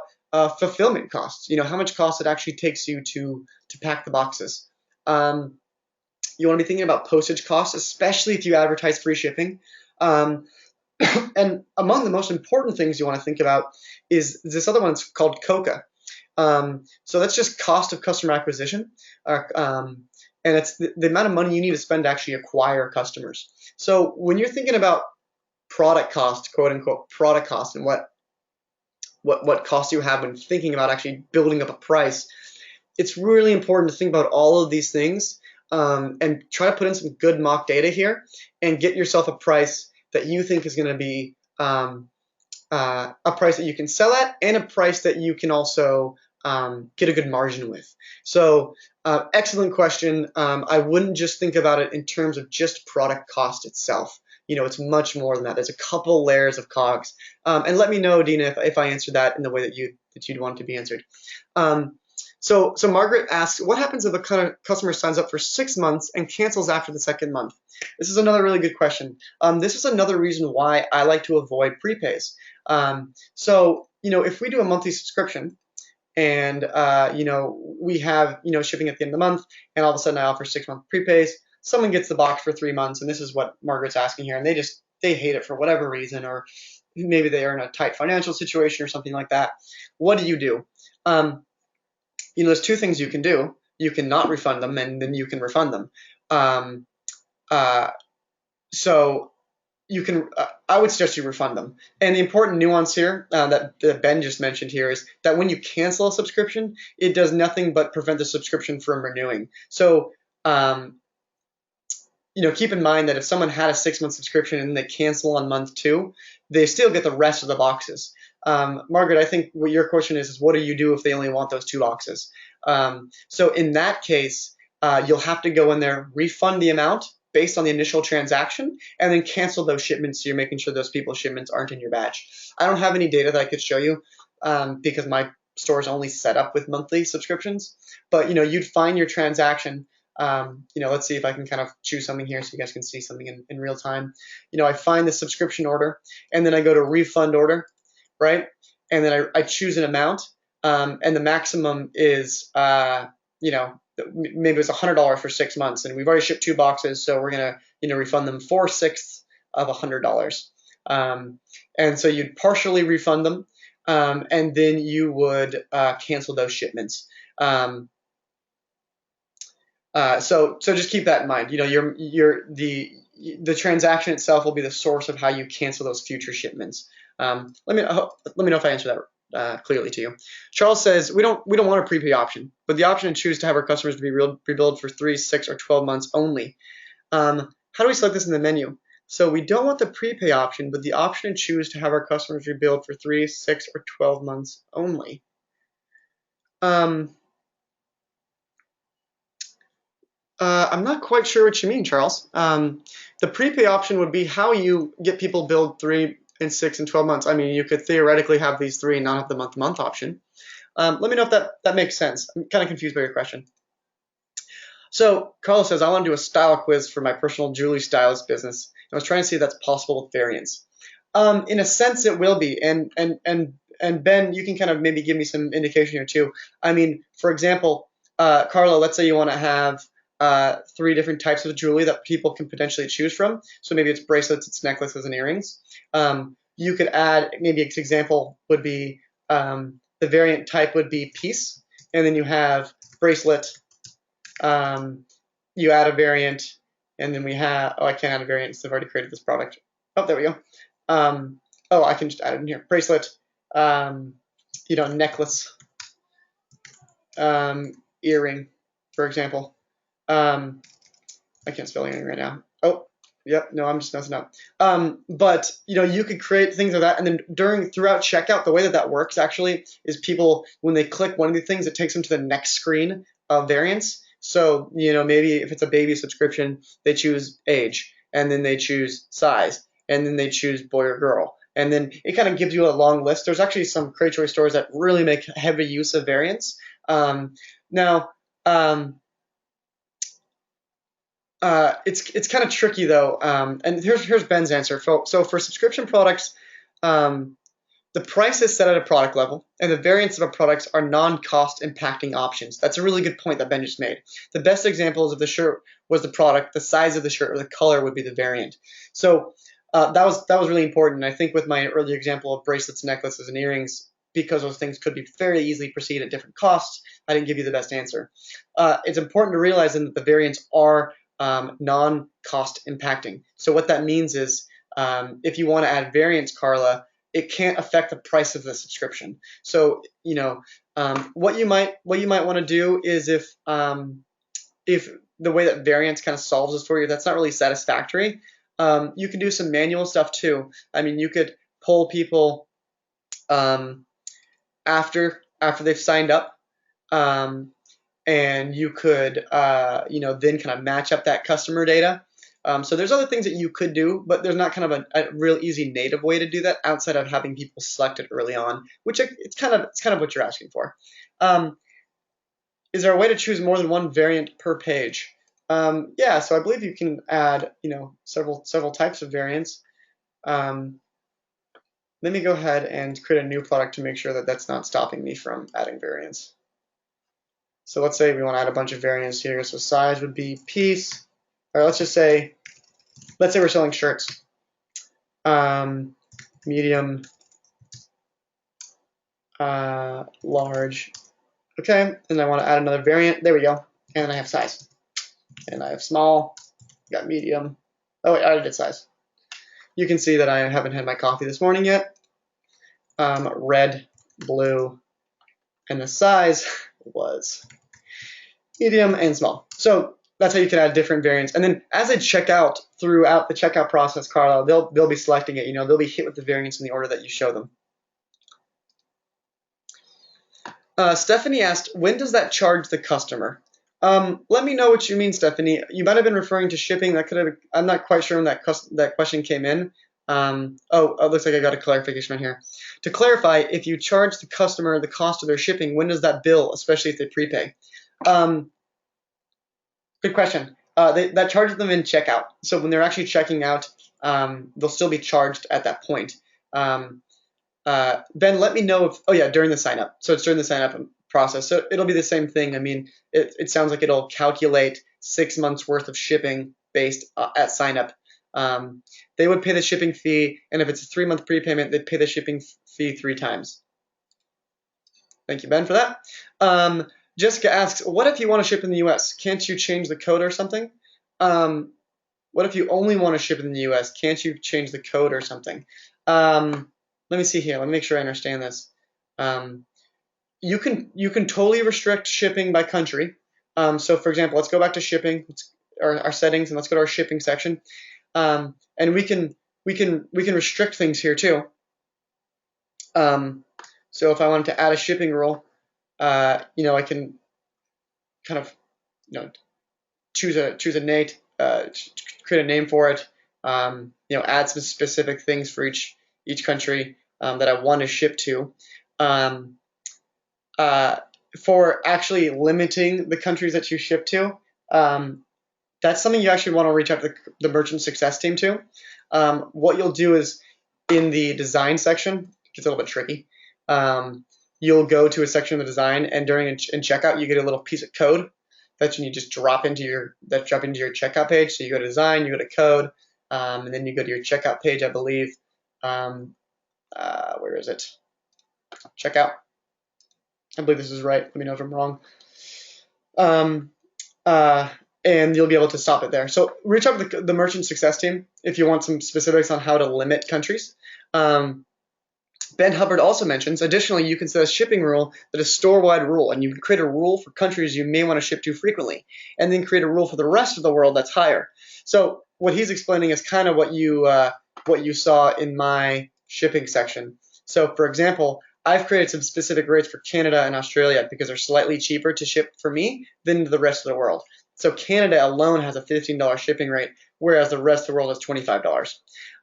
fulfillment costs. How much cost it actually takes you to pack the boxes. You want to be thinking about postage costs, especially if you advertise free shipping. And among the most important things you want to think about is this other one. It's called COCA. So that's just cost of customer acquisition. And it's the amount of money you need to spend to actually acquire customers. So when you're thinking about product cost, quote unquote, product cost, and what costs you have when thinking about actually building up a price, it's really important to think about all of these things and try to put in some good mock data here and get yourself a price that you think is going to be a price that you can sell at and a price that you can also get a good margin with. So excellent question. I wouldn't just think about it in terms of just product cost itself. It's much more than that. There's a couple layers of COGS. And let me know, Dina, if I answered that in the way that you'd want to be answered. So Margaret asks, what happens if a customer signs up for 6 months and cancels after the second month? This is another really good question. This is another reason why I like to avoid prepays. So if we do a monthly subscription, and we have shipping at the end of the month, and all of a sudden I offer 6-month prepays. Someone gets the box for 3 months, and this is what Margaret's asking here, and they hate it for whatever reason, or maybe they are in a tight financial situation or something like that. What do? There's two things you can do. You can not refund them, and then you can refund them. So you can. I would suggest you refund them. And the important nuance here that Ben just mentioned here is that when you cancel a subscription, it does nothing but prevent the subscription from renewing. So keep in mind that if someone had a 6-month subscription and they cancel on month 2, they still get the rest of the boxes. Margaret, I think what your question is what do you do if they only want those 2 boxes? So in that case, you'll have to go in there, refund the amount based on the initial transaction and then cancel those shipments so you're making sure those people's shipments aren't in your batch. I don't have any data that I could show you because my store is only set up with monthly subscriptions, but you'd find your transaction. Let's see if I can kind of choose something here so you guys can see something in real time. I find the subscription order and then I go to refund order, right? And then I choose an amount, and the maximum is, maybe it's $100 for 6 months, and we've already shipped 2 boxes, so we're gonna, refund them 4/6 of $100. And so you'd partially refund them, and then you would cancel those shipments. So just keep that in mind. The transaction itself will be the source of how you cancel those future shipments. Let me know if I answered that clearly to you. Charles says we don't want a prepay option, but the option to choose to have our customers to be rebilled for 3, 6, or 12 months only. How do we select this in the menu? So we don't want the prepay option, but the option to choose to have our customers rebilled for 3, 6, or 12 months only. I'm not quite sure what you mean, Charles. The prepay option would be how you get people billed 3 and 6 and 12 months. I mean, you could theoretically have these 3 and not have the month-to-month option. Let me know if that makes sense. I'm kind of confused by your question. So Carlos says, I want to do a style quiz for my personal jewelry stylist business. I was trying to see if that's possible with variants. In a sense, it will be. And Ben, you can kind of maybe give me some indication here too. I mean, for example, Carla, let's say you want to have 3 different types of jewelry that people can potentially choose from. So maybe it's bracelets, it's necklaces, and earrings. You could add, maybe an example would be the variant type would be piece, and then you have bracelet. You add a variant, and then we have, I can't add a variant because I've already created this product. Oh, there we go. I can just add it in here. Bracelet, necklace, earring, for example. I can't spell earring right now. Oh, yep, no, I'm just messing up. But you could create things like that, and then throughout checkout, the way that works actually is people, when they click one of the things, it takes them to the next screen of variants. So maybe if it's a baby subscription, they choose age, and then they choose size, and then they choose boy or girl, and then it kind of gives you a long list. There's actually some Cratejoy stores that really make heavy use of variants. It's kind of tricky though, and here's Ben's answer. So for subscription products, the price is set at a product level, and the variants of our products are non-cost impacting options. That's a really good point that Ben just made. The best examples of the shirt was the product, the size of the shirt, or the color would be the variant. So that was really important. And I think with my earlier example of bracelets, necklaces, and earrings, because those things could be very easily perceived at different costs, I didn't give you the best answer. It's important to realize then that the variants are non-cost impacting. So what that means is if you want to add variants, Carla, it can't affect the price of the subscription. So what you might want to do is if the way that variants kind of solves this for you, that's not really satisfactory, you can do some manual stuff too. I mean, you could poll people after they've signed up, and you could then kind of match up that customer data. So there's other things that you could do, but there's not kind of a real easy native way to do that outside of having people selected early on, which it's kind of what you're asking for. Is there a way to choose more than one variant per page? Yeah, so I believe you can add several types of variants. Let me go ahead and create a new product to make sure that that's not stopping me from adding variants. So let's say we want to add a bunch of variants here. So size would be piece, or let's say we're selling shirts. Medium, large. Okay, and I want to add another variant. There we go. And then I have size. And I have small, got medium. Oh wait, I already did size. You can see that I haven't had my coffee this morning yet. Red, blue, and the size was medium and small. So that's how you can add different variants. And then as they check out throughout the checkout process, Carla, they'll be selecting it. They'll be hit with the variants in the order that you show them. Stephanie asked, when does that charge the customer? Let me know what you mean, Stephanie. You might have been referring to shipping. That could have. I'm not quite sure when that question came in. It looks like I got a clarification right here. To clarify, if you charge the customer the cost of their shipping, when does that bill, especially if they prepay? Good question. That charges them in checkout. So when they're actually checking out, they'll still be charged at that point. Ben, let me know if. Oh yeah, during the sign up. So it's during the sign up process. So it'll be the same thing. I mean, it sounds like it'll calculate 6 months worth of shipping based at sign up. They would pay the shipping fee, and if it's a 3-month prepayment, they'd pay the shipping fee 3 times. Thank you, Ben, for that. Jessica asks, what if you want to ship in the US? Can't you change the code or something? What if you only want to ship in the US? Can't you change the code or something? Let me see here. Let me make sure I understand this. You can totally restrict shipping by country. So for example, let's go back to shipping, our settings, and let's go to our shipping section. And we can restrict things here too. So if I wanted to add a shipping rule, I can kind of choose a name, create a name for it. Add some specific things for each country that I want to ship to. For actually limiting the countries that you ship to, that's something you actually want to reach out to the merchant success team to. What you'll do is in the design section, it gets a little bit tricky. You'll go to a section of the design, and during in checkout, you get a little piece of code that you just drop into your checkout page. So you go to design, you go to code, and then you go to your checkout page, I believe. Where is it? Checkout. I believe this is right. Let me know if I'm wrong. And you'll be able to stop it there. So reach out to the merchant success team if you want some specifics on how to limit countries. Ben Hubbard also mentions, additionally, you can set a shipping rule that is store-wide rule, and you can create a rule for countries you may want to ship to frequently, and then create a rule for the rest of the world that's higher. So what he's explaining is kind of what you saw in my shipping section. So for example, I've created some specific rates for Canada and Australia because they're slightly cheaper to ship for me than the rest of the world. So Canada alone has a $15 shipping rate, whereas the rest of the world is $25.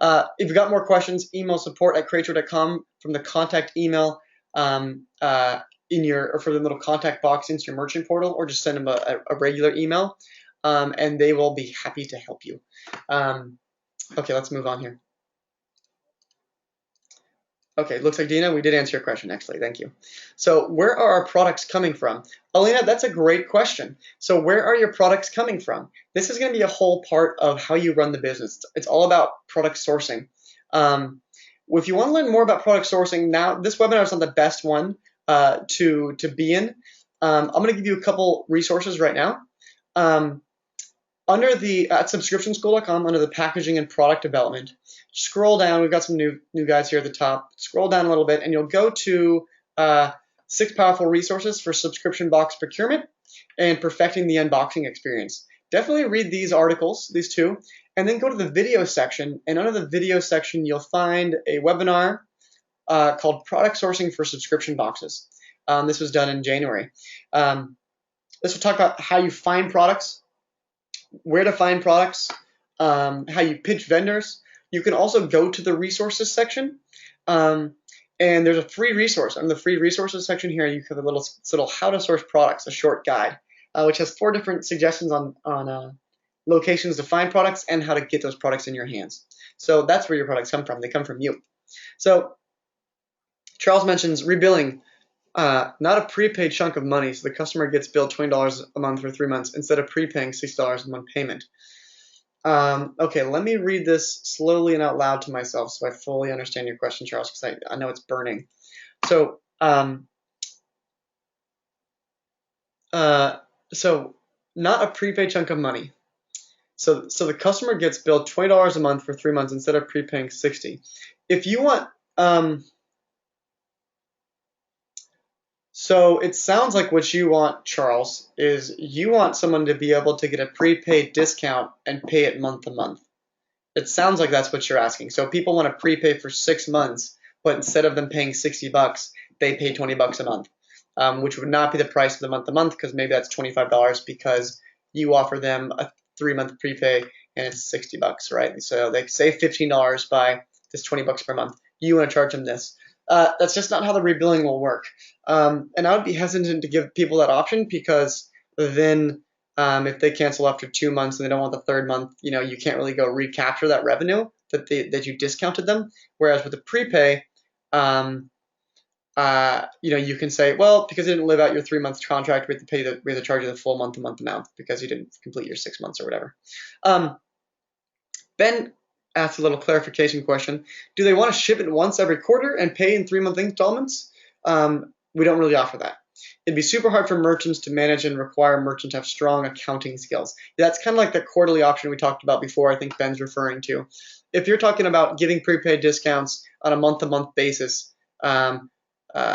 If you've got more questions, email support@cratejoy.com from the contact email for the little contact box into your merchant portal, or just send them a regular email, and they will be happy to help you. Okay, let's move on here. Okay, looks like Dina, we did answer your question, actually. Thank you. So where are our products coming from? Alina, that's a great question. So where are your products coming from? This is going to be a whole part of how you run the business. It's all about product sourcing. If you want to learn more about product sourcing, now this webinar is not the best one to be in. I'm going to give you a couple resources right now. Under at subscriptionschool.com, under the packaging and product development, scroll down. We've got some new guys here at the top. Scroll down a little bit, and you'll go to 6 powerful resources for subscription box procurement and perfecting the unboxing experience. Definitely read these articles, these 2, and then go to the video section. And under the video section, you'll find a webinar called Product Sourcing for Subscription Boxes. This was done in January. This will talk about how you find products, where to find products, how you pitch vendors. You can also go to the resources section, and there's a free resource. On the free resources section here, you have a little how to source products, a short guide, which has 4 different suggestions on locations to find products and how to get those products in your hands. So that's where your products come from. They come from you. So Charles mentions rebilling. Not a prepaid chunk of money, so the customer gets billed $20 a month for 3 months instead of prepaying $6 a month payment. Okay, let me read this slowly and out loud to myself so I fully understand your question, Charles, because I know it's burning. So, not a prepaid chunk of money. So the customer gets billed $20 a month for 3 months instead of prepaying $60. If you want, so it sounds like what you want, Charles, is you want someone to be able to get a prepaid discount and pay it month to month. It sounds like that's what you're asking. So people want to prepay for 6 months, but instead of them paying $60, they pay $20 a month. which would not be the price of the month because maybe that's $25 because you offer them a 3-month prepay and it's $60, right? So they save $15 by this $20 per month. You want to charge them this. That's just not how the rebilling will work. And I would be hesitant to give people that option because then if they cancel after 2 months and they don't want the 3rd month, you can't really go recapture that revenue that you discounted them. Whereas with the prepay, you can say, well, because you didn't live out your 3-month contract, we have to charge you the full month-to-month amount because you didn't complete your 6 months or whatever. Ben asked a little clarification question. Do they want to ship it once every quarter and pay in 3-month installments? We don't really offer that. It'd be super hard for merchants to manage and require merchants to have strong accounting skills. That's kind of like the quarterly option we talked about before, I think Ben's referring to. If you're talking about giving prepaid discounts on a month-to-month basis, yeah, we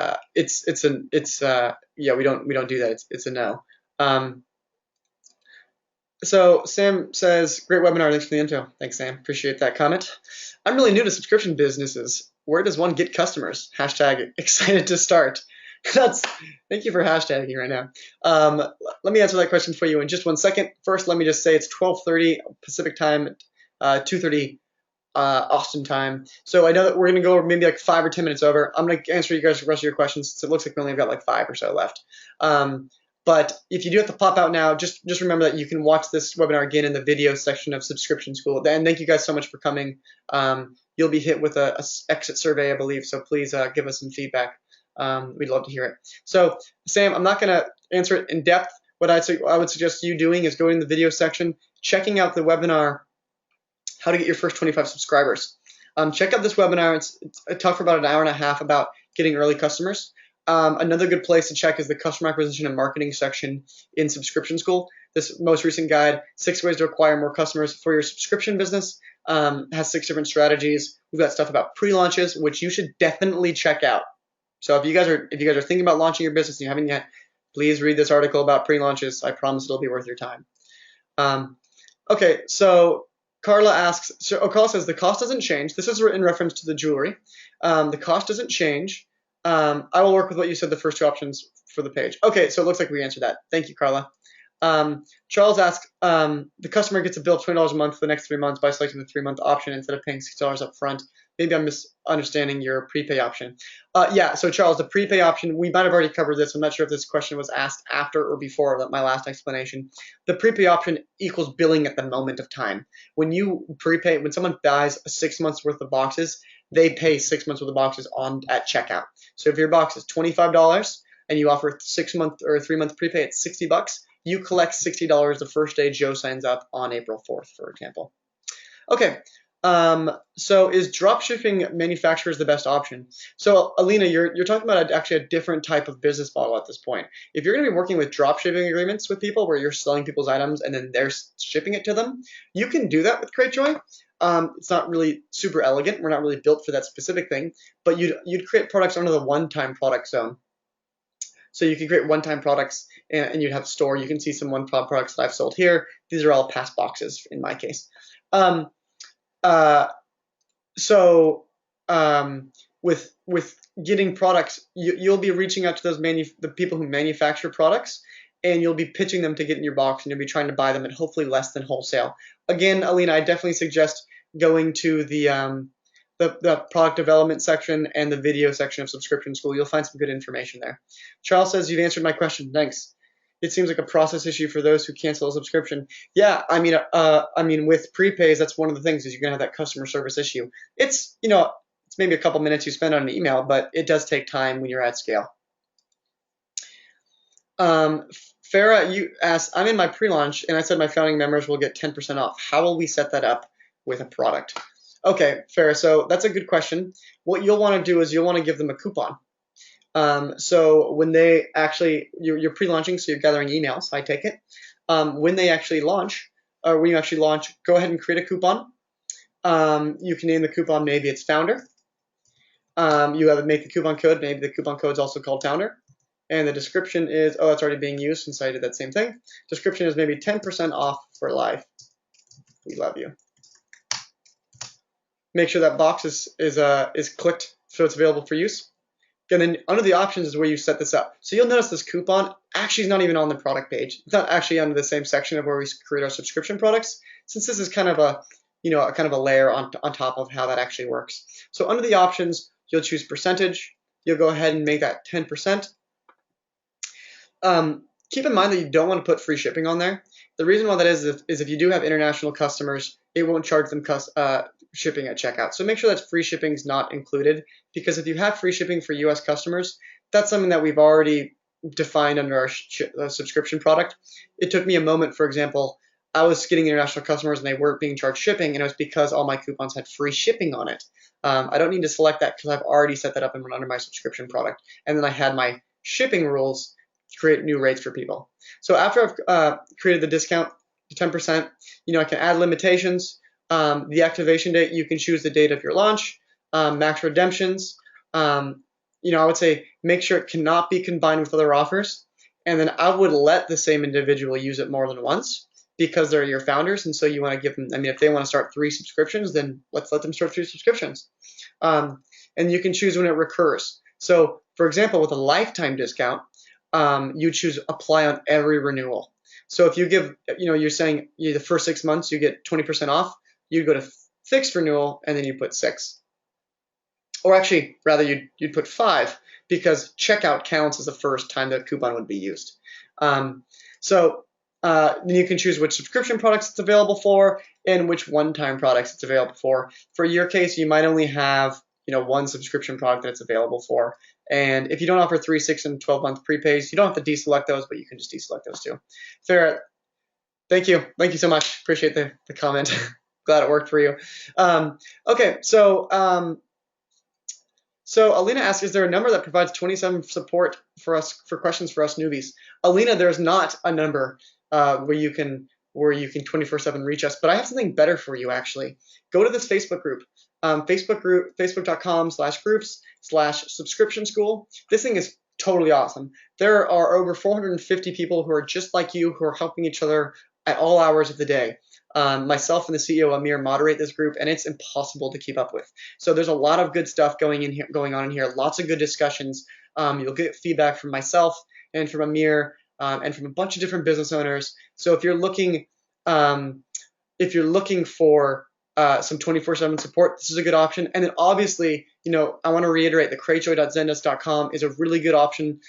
don't do that. It's a no. So Sam says, great webinar, thanks for the info. Thanks, Sam. Appreciate that comment. I'm really new to subscription businesses. Where does one get customers? Hashtag excited to start. Thank you for hashtagging right now. Let me answer that question for you in just 1 second. First, let me just say it's 12:30 Pacific time, 2:30 Austin time. So I know that we're going to go maybe like 5 or 10 minutes over. I'm going to answer you guys the rest of your questions. So it looks like we only have got like 5 or so left. But if you do have to pop out now, just remember that you can watch this webinar again in the video section of Subscription School. And thank you guys so much for coming. You'll be hit with a exit survey, I believe. So please give us some feedback. We'd love to hear it. So Sam, I'm not going to answer it in depth. What I would suggest you doing is going to the video section, checking out the webinar, how to get your first 25 subscribers. Check out this webinar. I talked for about an hour and a half about getting early customers. Another good place to check is the customer acquisition and marketing section in Subscription School. This most recent guide, 6 ways to acquire more customers for your subscription business, has 6 different strategies. We've got stuff about pre-launches, which you should definitely check out. So if you guys are thinking about launching your business and you haven't yet, please read this article about pre-launches. I promise it'll be worth your time. Okay, so Carla asks, Carla says the cost doesn't change. This is in reference to the jewelry. The cost doesn't change. I will work with what you said, the first 2 options for the page. Okay, so it looks like we answered that. Thank you, Carla. Charles asks, the customer gets a bill of $20 a month for the next 3 months by selecting the 3-month option instead of paying $6 up front. Maybe I'm misunderstanding your prepay option. Yeah, so Charles, the prepay option, we might have already covered this. I'm not sure if this question was asked after or before my last explanation. The prepay option equals billing at the moment of time. When you prepay, when someone buys 6 months worth of boxes, they pay 6 months worth of boxes at checkout. So if your box is $25 and you offer 6-month or 3-month prepay at $60, you collect $60 the first day Joe signs up on April 4th, for example. Okay, so is dropshipping manufacturers the best option? So Alina, you're talking about actually a different type of business model at this point. If you're going to be working with dropshipping agreements with people where you're selling people's items and then they're shipping it to them, you can do that with Cratejoy. It's not really super elegant. We're not really built for that specific thing, but you'd create products under the one-time product zone. So you can create one-time products and you'd have a store. You can see some one-time products that I've sold here. These are all past boxes in my case. With getting products, you'll be reaching out to those the people who manufacture products, and you'll be pitching them to get in your box, and you'll be trying to buy them at hopefully less than wholesale. Again, Alina, I definitely suggest going to the product development section and the video section of Subscription School. You'll find some good information there. Charles says, you've answered my question. Thanks. It seems like a process issue for those who cancel a subscription. Yeah, I mean, with prepays, that's one of the things is you're gonna have that customer service issue. It's maybe a couple minutes you spend on an email, but it does take time when you're at scale. Farah, you asked, I'm in my pre-launch and I said my founding members will get 10% off. How will we set that up with a product? Okay, Farah, so that's a good question. What you'll want to do is you'll want to give them a coupon. So when they actually, you're pre-launching, so you're gathering emails, I take it. When they actually launch, or when you actually launch, go ahead and create a coupon. You can name the coupon, maybe it's founder. You have to make the coupon code, maybe the coupon code is also called founder. And the description is, oh, it's already being used since I did that same thing. Description is maybe 10% off for life. We love you. Make sure that box is clicked so it's available for use. And then under the options is where you set this up. So you'll notice this coupon actually is not even on the product page. It's not actually under the same section of where we create our subscription products, since this is kind of a, a kind of a layer on top of how that actually works. So under the options, you'll choose percentage. You'll go ahead and make that 10%. Keep in mind that you don't want to put free shipping on there. The reason why that is if you do have international customers, it won't charge them shipping at checkout. So make sure that free shipping is not included, because if you have free shipping for US customers, that's something that we've already defined under our subscription product. It took me a moment, for example, I was getting international customers and they weren't being charged shipping, and it was because all my coupons had free shipping on it. I don't need to select that because I've already set that up under my subscription product. And then I had my shipping rules to create new rates for people. So after I've created the discount to 10%, I can add limitations. The activation date, you can choose the date of your launch. Max redemptions, I would say make sure it cannot be combined with other offers. And then I would let the same individual use it more than once, because they're your founders, and so you want to give them, if they want to start 3 subscriptions, then let's let them start 3 subscriptions. And you can choose when it recurs. So for example, with a lifetime discount, you choose apply on every renewal. So if you give, you're saying the first 6 months you get 20% off, you go to fixed renewal and then you put 6. Or actually, rather, you'd put 5, because checkout counts as the first time the coupon would be used. Then you can choose which subscription products it's available for and which one-time products it's available for. For your case, you might only have one subscription product that it's available for. And if you don't offer 3, 6, and 12-month prepays, you don't have to deselect those, but you can just deselect those too. Fair. Thank you. Thank you so much. Appreciate the comment. Glad it worked for you. Okay, so Alina asks, is there a number that provides 27 support for questions for us newbies? Alina, there's not a number where you can 24/7 reach us, but I have something better for you actually. Go to this Facebook group, facebook.com/groups/subscription school. This thing is totally awesome. There are over 450 people who are just like you, who are helping each other at all hours of the day. Myself and the CEO Amir moderate this group, and it's impossible to keep up with. So there's a lot of good stuff going on in here. Lots of good discussions. You'll get feedback from myself and from Amir and from a bunch of different business owners. So if you're looking for some 24/7 support, this is a good option. And then obviously, I want to reiterate that cratejoy.zendesk.com is a really good option.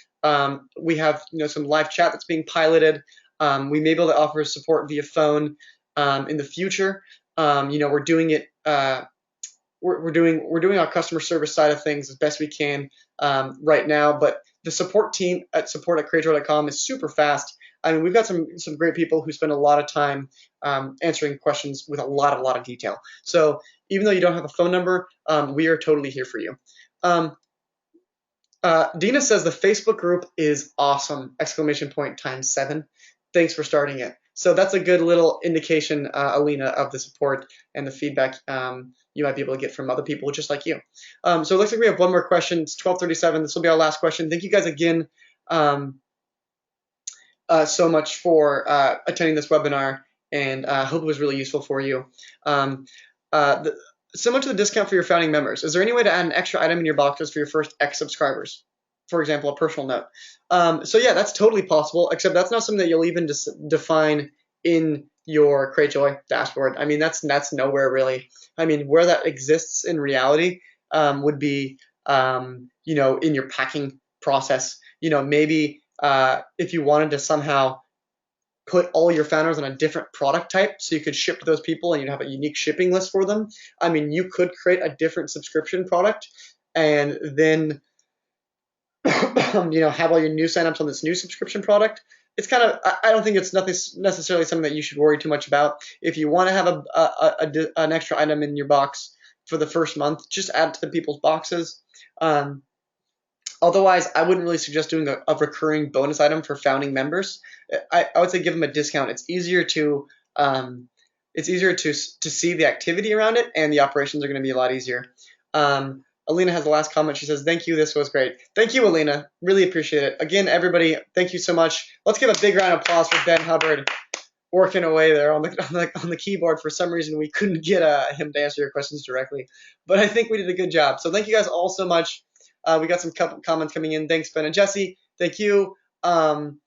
We have some live chat that's being piloted. We may be able to offer support via phone in the future. We're doing it. We're doing our customer service side of things as best we can right now. But the support team at support@cratejoy.com is super fast. We've got some great people who spend a lot of time answering questions with a lot of detail. So even though you don't have a phone number, we are totally here for you. Dina says the Facebook group is awesome! !7. Thanks for starting it. So that's a good little indication, Alina, of the support and the feedback you might be able to get from other people just like you. So it looks like we have one more question. It's 12:37. This will be our last question. Thank you guys again so much for attending this webinar, and I hope it was really useful for you. Similar to the discount for your founding members, is there any way to add an extra item in your boxes for your first X subscribers? For example, a personal note. So yeah, that's totally possible, except that's not something that you'll even define in your Cratejoy dashboard. That's nowhere really. Where that exists in reality would be, in your packing process. Maybe if you wanted to somehow put all your founders on a different product type so you could ship to those people and you'd have a unique shipping list for them. You could create a different subscription product and then have all your new signups on this new subscription product. It's I don't think it's necessarily something that you should worry too much about. If you want to have an extra item in your box for the first month, just add to the people's boxes. Otherwise, I wouldn't really suggest doing a recurring bonus item for founding members. I would say give them a discount. It's easier to see the activity around it, and the operations are going to be a lot easier. Alina has the last comment. She says, "Thank you. This was great." Thank you, Alina. Really appreciate it. Again, everybody, thank you so much. Let's give a big round of applause for Ben Hubbard working away there on the keyboard. For some reason, we couldn't get him to answer your questions directly, but I think we did a good job. So thank you guys all so much. We got some couple comments coming in. Thanks, Ben and Jesse. Thank you. Ferris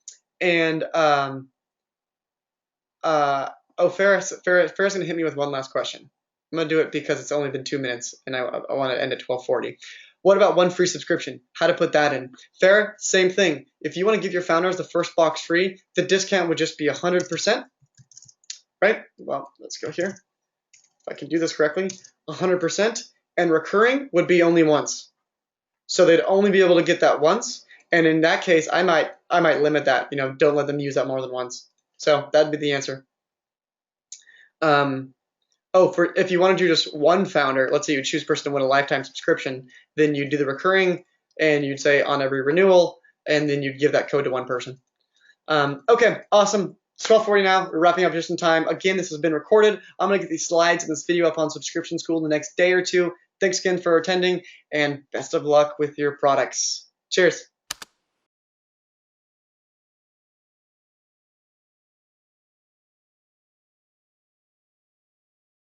gonna hit me with one last question. I'm gonna do it because it's only been 2 minutes, and I want to end at 12:40. What about one free subscription? How to put that in? Farrah, same thing. If you want to give your founders the first box free, the discount would just be 100%, right? Well, let's go here. If I can do this correctly, 100%, and recurring would be only once. So they'd only be able to get that once, and in that case, I might limit that. Don't let them use that more than once. So that'd be the answer. If you want to do just one founder, let's say you choose person to win a lifetime subscription, then you do the recurring, and you'd say on every renewal, and then you'd give that code to one person. Okay, awesome. It's 12:40 now. We're wrapping up just in time. Again, this has been recorded. I'm going to get these slides and this video up on Subscription School in the next day or two. Thanks again for attending, and best of luck with your products. Cheers.